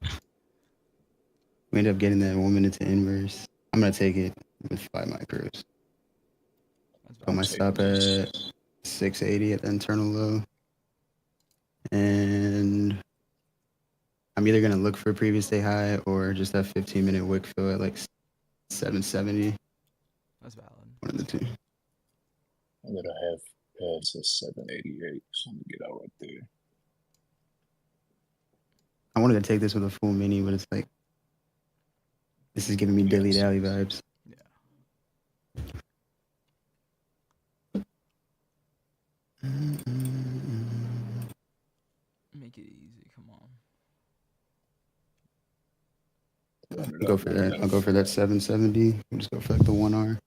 We end up getting that 1 minute to inverse. I'm gonna take it with 5 micros. That's Put bad. my taking stop this. at 680 at the internal low. And I'm either gonna look for a previous day high or just that 15-minute wick fill at like 770. That's valid. One of the two. I'm gonna have pads at 788, so I'm gonna get out right there. I wanted to take this with a full mini, but it's like this is giving me dilly dally vibes. Yeah. Make it easy. Come on. I'll go for that. I'll go for that 770. We'll just go for like the 1R.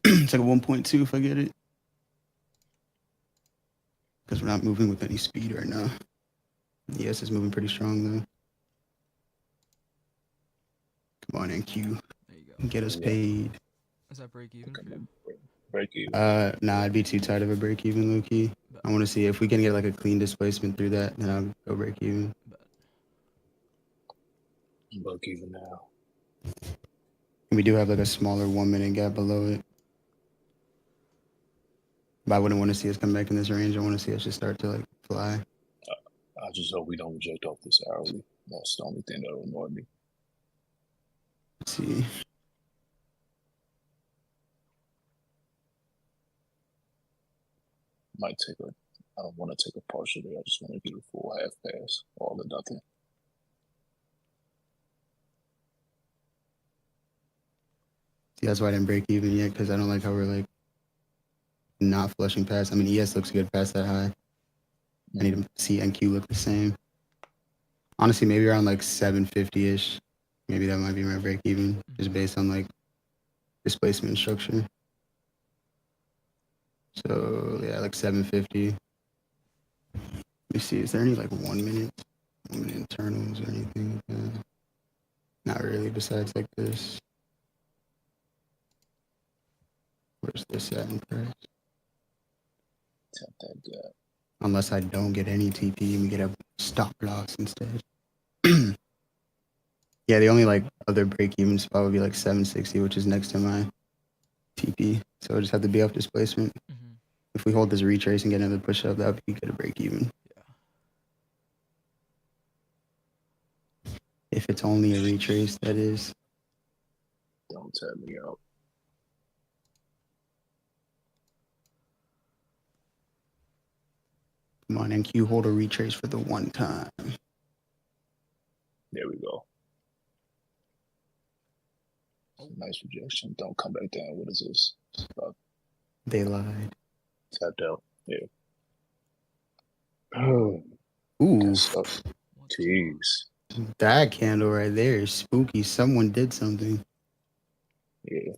It's like a 1.2 if I get it. Because we're not moving with any speed right now. ES is moving pretty strong though. Come on, NQ. There you go. Get us Yeah. paid. Is that break even for you? Break even. Nah, I'd be too tight of a break even, low key. I want to see if we can get like a clean displacement through that, then I'll go break even. Break even now. And we do have like a smaller 1 minute gap below it. But I wouldn't want to see us come back in this range. I want to see us just start to like fly. I just hope we don't reject off this hourly. That's the only thing that'll annoy me. Let's see. Might take a. I don't want to take a partial there. I just want to get a full half pass, all or nothing. See, that's why I didn't break even yet, because I don't like how we're like not flushing past. I mean, ES looks good past that high. I need to see NQ look the same. Honestly, maybe around like 750-ish. Maybe that might be my break even, just based on like displacement and structure. So yeah, like 750. Let me see, is there any like 1 minute internals or anything like that? Not really, besides like this. Where's this at in price? Tap that gap. Unless I don't get any TP and we get a stop loss instead. Yeah, the only like other break even spot would be like 760, which is next to my TP. So I just have to be off displacement. Mm-hmm. If we hold this retrace and get another push up, that would be good to break even. Yeah. If it's only a retrace, that is. Don't tap me out. Come on, NQ, hold a retrace for the one time. There we go. Nice rejection. Don't come back down. What is this? About They lied. Tapped out. Yeah. Oh, Ooh, that sucks. What the fuck? Jeez. that candle right there is spooky. Someone did something. Yeah.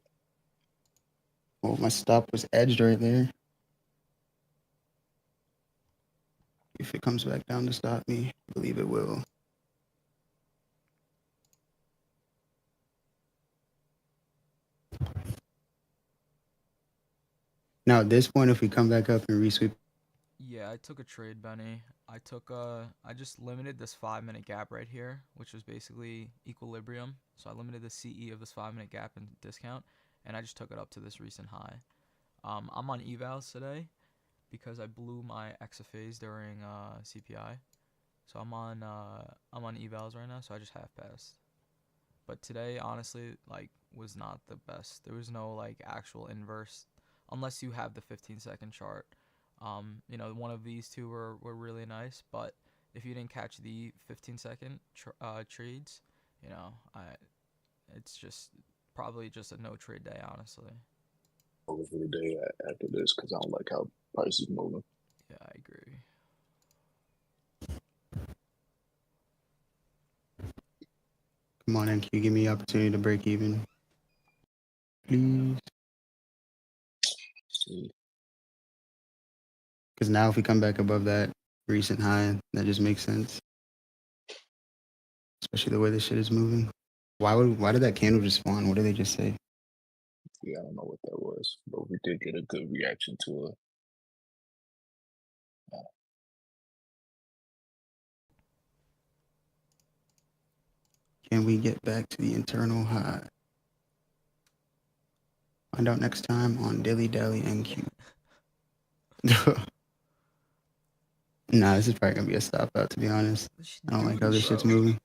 Oh, my stop was edged right there. If it comes back down to stop me, I believe it will. Now, at this point, if we come back up and resweep, Yeah, I took a trade, Benny. I just limited this 5 minute gap right here, which was basically equilibrium. So I limited the CE of this 5 minute gap in discount, and I just took it up to this recent high. I'm on evals today because I blew my exit phase during CPI. So I'm on evals right now, so I just half passed. But today, honestly, like was not the best. There was no like actual inverse, unless you have the 15-second chart. One of these two were really nice, but if you didn't catch the 15-second trades, it's just probably just a no trade day, honestly. Over for the day after this because I don't like how prices moving. Yeah, I agree. come on, and can you give me the opportunity to break even? Please. See. Because now if we come back above that recent high, that just makes sense. Especially the way this shit is moving. Why did that candle just spawn? What did they just say? Yeah, I don't know what that was, but we did get a good reaction to it. Can we get back to the internal high? Find out next time on Dilly Dally NQ. Nah, this is probably gonna be a stop out, to be honest. I don't like how this shit's moving.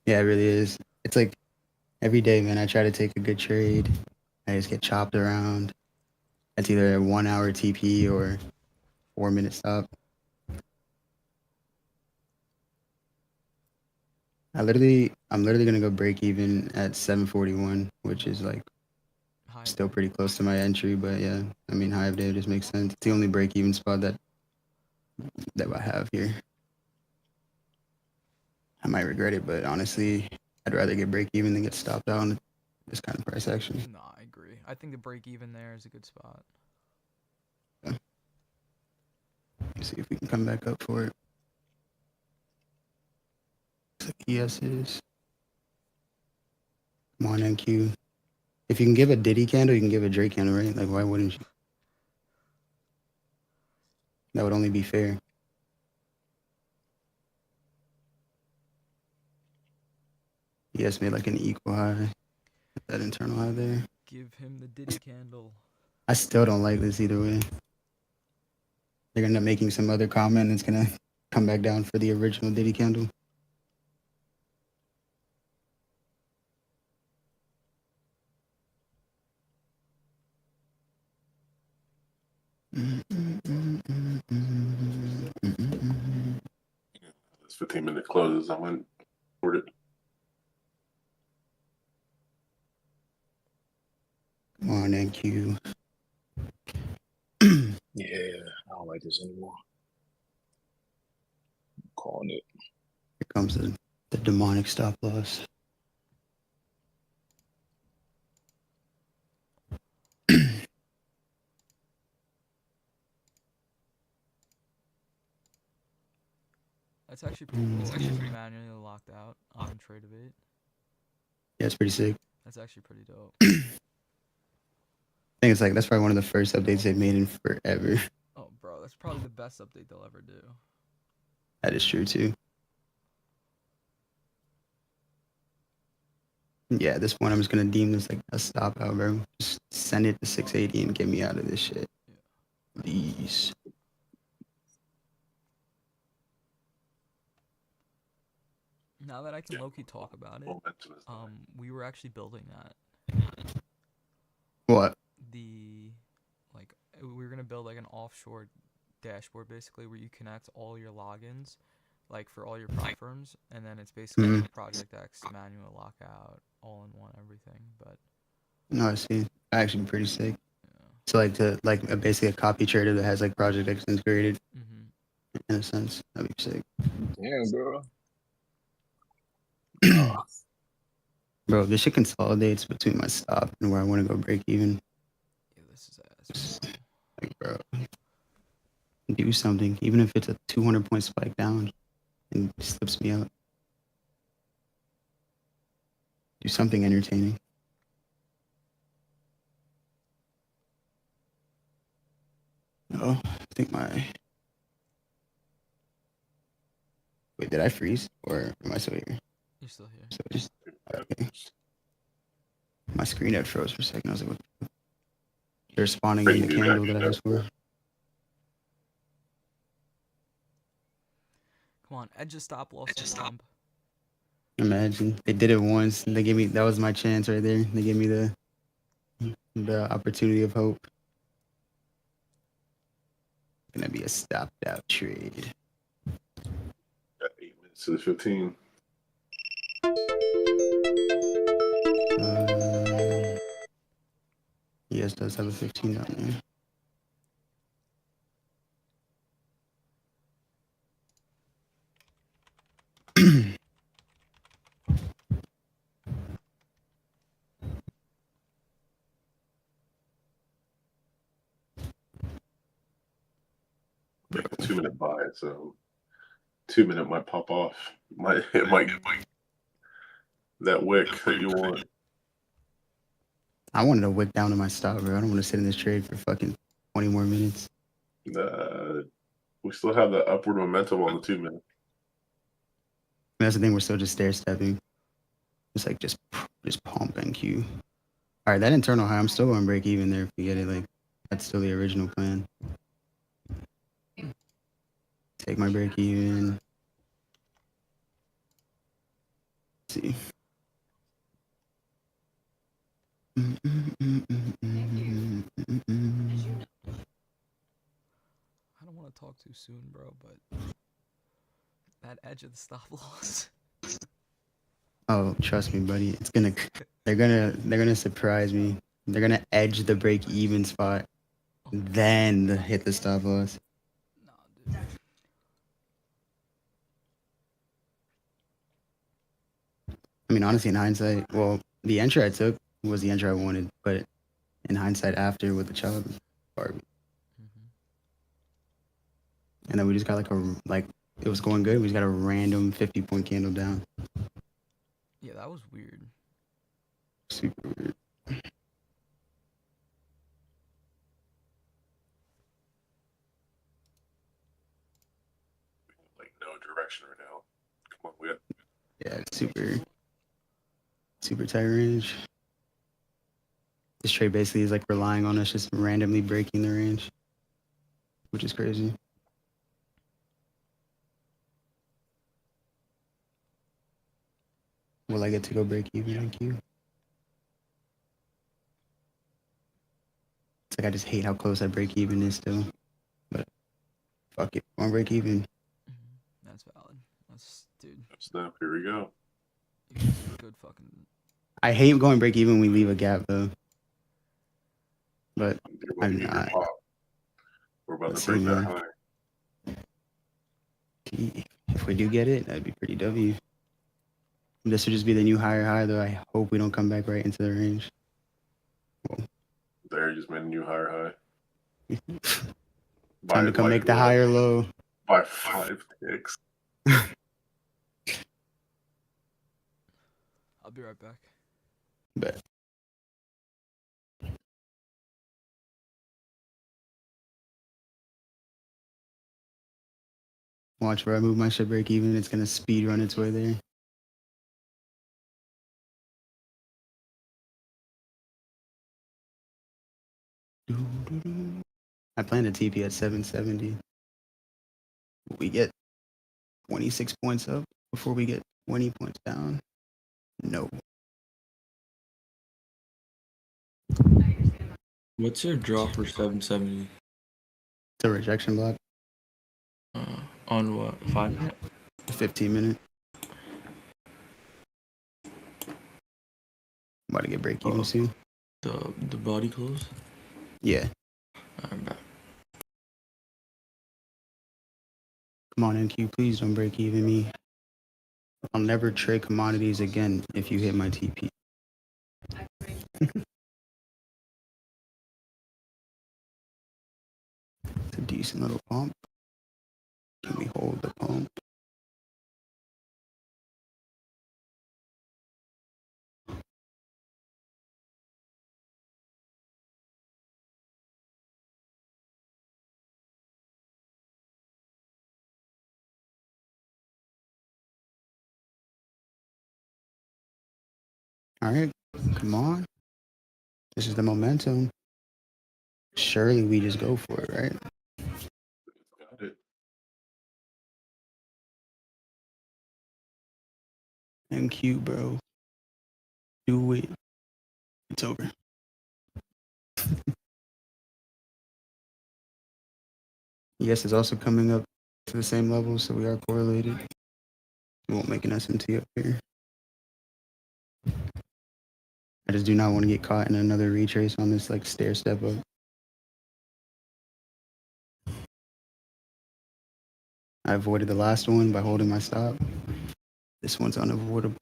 Yeah, it really is. It's like every day, man, I try to take a good trade. I just get chopped around. It's either a 1 hour TP or 4 minute stop. I'm literally gonna go break even at 741, which is like High still day. pretty close to my entry, but yeah, I mean high of day just makes sense. It's the only break even spot that I have here. I might regret it, but honestly, I'd rather get break even than get stopped out on this kind of price action. No, I agree. I think the break even there is a good spot. Let's see if we can come back up for it. Yes, it is. Come on, NQ. If you can give a Diddy candle, you can give a Drake candle, right? Like, why wouldn't you? That would only be fair. Yes, made like an equal high. That internal high there. Give him the Diddy candle. I still don't like this either way. They're gonna end up making some other comment and it's gonna come back down for the original Diddy candle. It's 15-minute closes. I went for it. Come on, NQ. Yeah, I don't like this anymore. I'm calling it. Here comes the demonic stop loss. That's actually pretty cool. It's actually manually locked out on Trade of 8. Yeah, it's pretty sick. That's actually pretty dope. I think it's like that's probably one of the first updates they've made in forever. Oh, bro, that's probably the best update they'll ever do. That is true too. Yeah, at this point I'm just gonna deem this like a stop out, bro. Just send it to 680 and get me out of this shit. Yeah. Please. Now that I can low-key talk about it, we were actually building that. What? We were gonna build like an offshore dashboard basically where you connect all your logins, like for all your prop firms, and then it's basically like a Project X manual lockout, all in one everything. But No, I see. Actually pretty sick. yeah. So like basically a copy trader that has like Project X integrated Mm-hmm. in a sense. That'd be sick. Damn, bro. Bro, this shit consolidates between my stop and where I want to go break even. Yeah, this is ass. Bro. Like, bro, do something, even if it's a 200-point spike down and slips me out. Do something entertaining. Oh, I think my. Wait, did I freeze or am I still here? You're still here. So just okay. My screen had froze for a second. I was like, what? They're spawning in the candle that I asked for. Come on, edge a stop loss. Just stop. Imagine they did it once. And they gave me that was my chance right there. They gave me the opportunity of hope. Gonna be a stopped out trade. Got 8 minutes to the 15. Yes, does have a 15 down there. Make a 2-minute buy, so 2-minute might pop off. It might that wick that you want. I wanted to wick down to my stop, bro. I don't want to sit in this trade for fucking 20 more minutes. We still have that upward momentum on the 2-minute. That's the thing. We're still just stair stepping. It's like just pump and Q. All right, that internal high. I'm still going to break even there if you get it. Like that's still the original plan. Take my break even. Let's see. I don't want to talk too soon, bro, but that edge of the stop loss. Oh, trust me, buddy. They're gonna surprise me. They're gonna edge the break even spot, then hit the stop loss. Nah, dude. I mean, honestly, in hindsight, well, the entry I took was the entry I wanted, but in hindsight, after with the chop, Barbie. Mm-hmm. And then we just got it was going good. We just got a random 50-point candle down. Yeah, that was weird. Super weird. Like no direction right now. Come on, we got. Yeah, it's super tight range. This trade basically is like relying on us just randomly breaking the range, which is crazy. Will I get to go break even in Q? It's like I just hate how close that break even is still. But fuck it. I want break even. Mm-hmm. That's valid. That's dude. Snap, here we go. Good fucking. I hate going break even when we leave a gap though. But I'm not. We're about Let's to break see, that man. high. If we do get it, that'd be pretty W. This would just be the new higher high though. I hope we don't come back right into the range. Well, There, you just made a new higher high. time to come make the higher low. By 5 ticks. I'll be right back. Bet. Watch where I move my shit break even. It's gonna speed run its way there. I plan to TP at 770. We get 26 points up before we get 20 points down. No. What's your draw for 770? It's a rejection block. On what? 5 minute? 15-minute. About to get break even soon. The body close? Yeah. Alright, bye. Come on, NQ, please don't break even me. I'll never trade commodities again if you hit my TP. It's a decent little pump. Can we hold the pump? All right, come on. This is the momentum. Surely we just go for it, right? Got it. NQ, bro. Do it. It's over. Yes, it's also coming up to the same level, so we are correlated. We won't make an SMT up here. I just do not want to get caught in another retrace on this like stair step up. I avoided the last one by holding my stop. This one's unavoidable.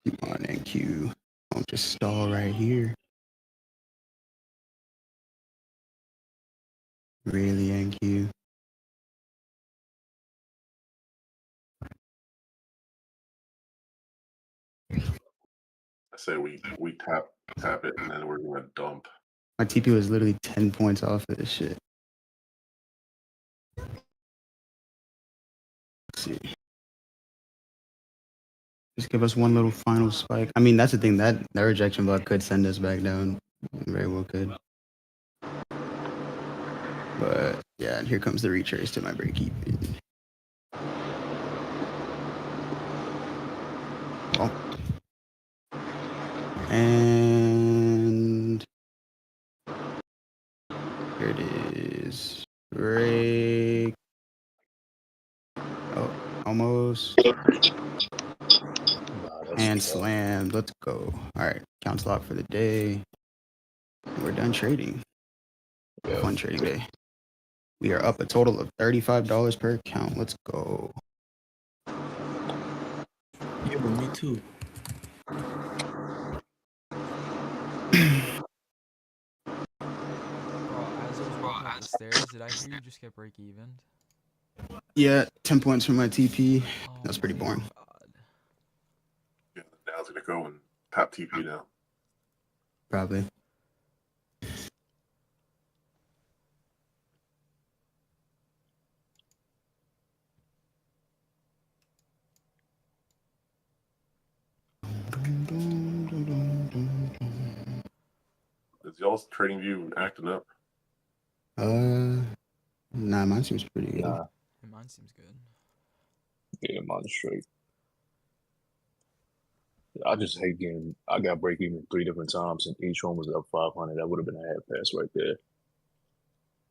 Come on, NQ. Don't just stall right here. Really, NQ? I say we tap it, and then we're gonna dump. My TP was literally 10 points off of this shit. Let's see. Just give us one little final spike. I mean, that's the thing. That rejection block could send us back down. Very well could. But yeah, here comes the retrace to my break even. Oh. And here it is. Break. Oh, almost. And slammed. Let's go. All right, counts lock for the day. We're done trading. Fun trading day. We are up a total of $35 per account. Let's go. Yeah, but me too. Bro, as I was walking up the stairs, did I hear you just get break even? Yeah, 10 points from my TP. Oh That's pretty my boring. God. Yeah, now it's gonna go and tap TP now. Probably. Is y'all's trading view acting up? Nah, mine seems pretty good. Nah, Hey, mine seems good. yeah, mine's straight. I just hate getting. I got break even 3 different times, and each one was up 500. That would have been a half pass right there.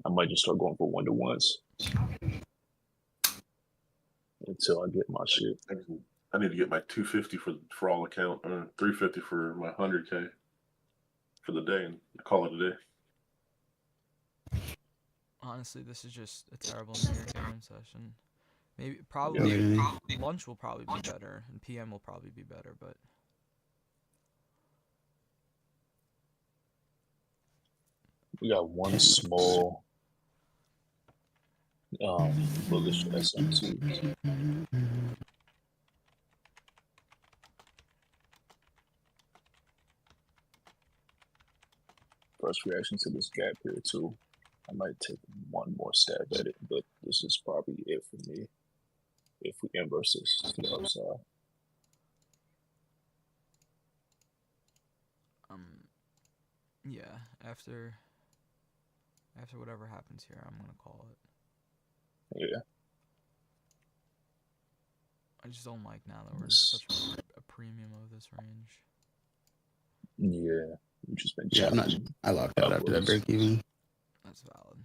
I might just start going for 1-to-1s until I get my shit. I need to get my 250 for all account, 350 for my 100K for the day, and call it a day. Honestly, this is just a terrible New Year game session. Maybe probably Literally. lunch will probably be better, and PM will probably be better, but We got one small bullish SMT. First reaction to this gap here too. I might take one more stab at it, but this is probably it for me. If we inverse this to the upside. yeah, after whatever happens here, I'm gonna call it. Yeah. I just don't like now that we're in such a premium of this range. Yeah. We've just been Yeah, I'm not. I locked out after that break even. That's valid.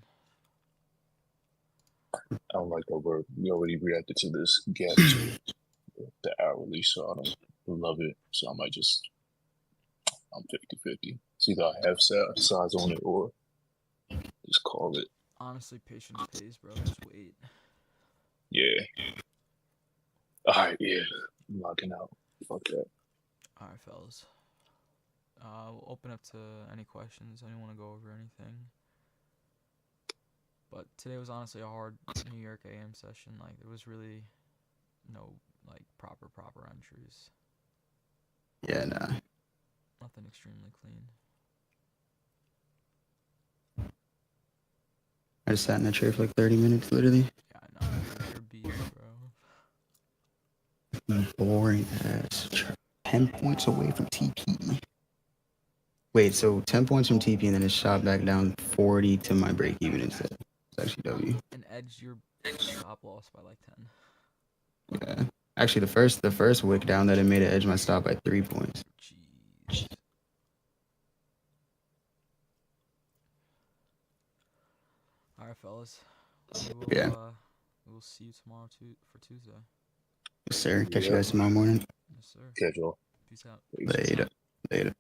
I don't like that we already reacted to this gap to the hourly, so I don't love it. So I might just, I'm 50-50. It's either I have size on it or just call it. Honestly, patience pays, bro. Just wait. Yeah. Alright, yeah. I'm locking out. Fuck that. All right, fellas. We'll open up to any questions. Anyone want to go over anything? But today was honestly a hard New York AM session. Like, there was really no, like, proper entries. Yeah, nah. Nothing extremely clean. I just sat in that chair for like 30 minutes, literally. Yeah, I know. You're a beast, bro. Boring ass. 10 points away from TP. Wait, so 10 points from TP and then it's shot back down 40 to my break even instead. It's actually W. And edge your stop loss by like 10. Yeah. Actually, the first wick down that it made it edge my stop by 3 points. Jeez. All right, fellas. Yeah. We'll see you tomorrow for Tuesday. Yes, sir. Catch you guys tomorrow morning. Yes, sir. Schedule. Peace out. Later. Later.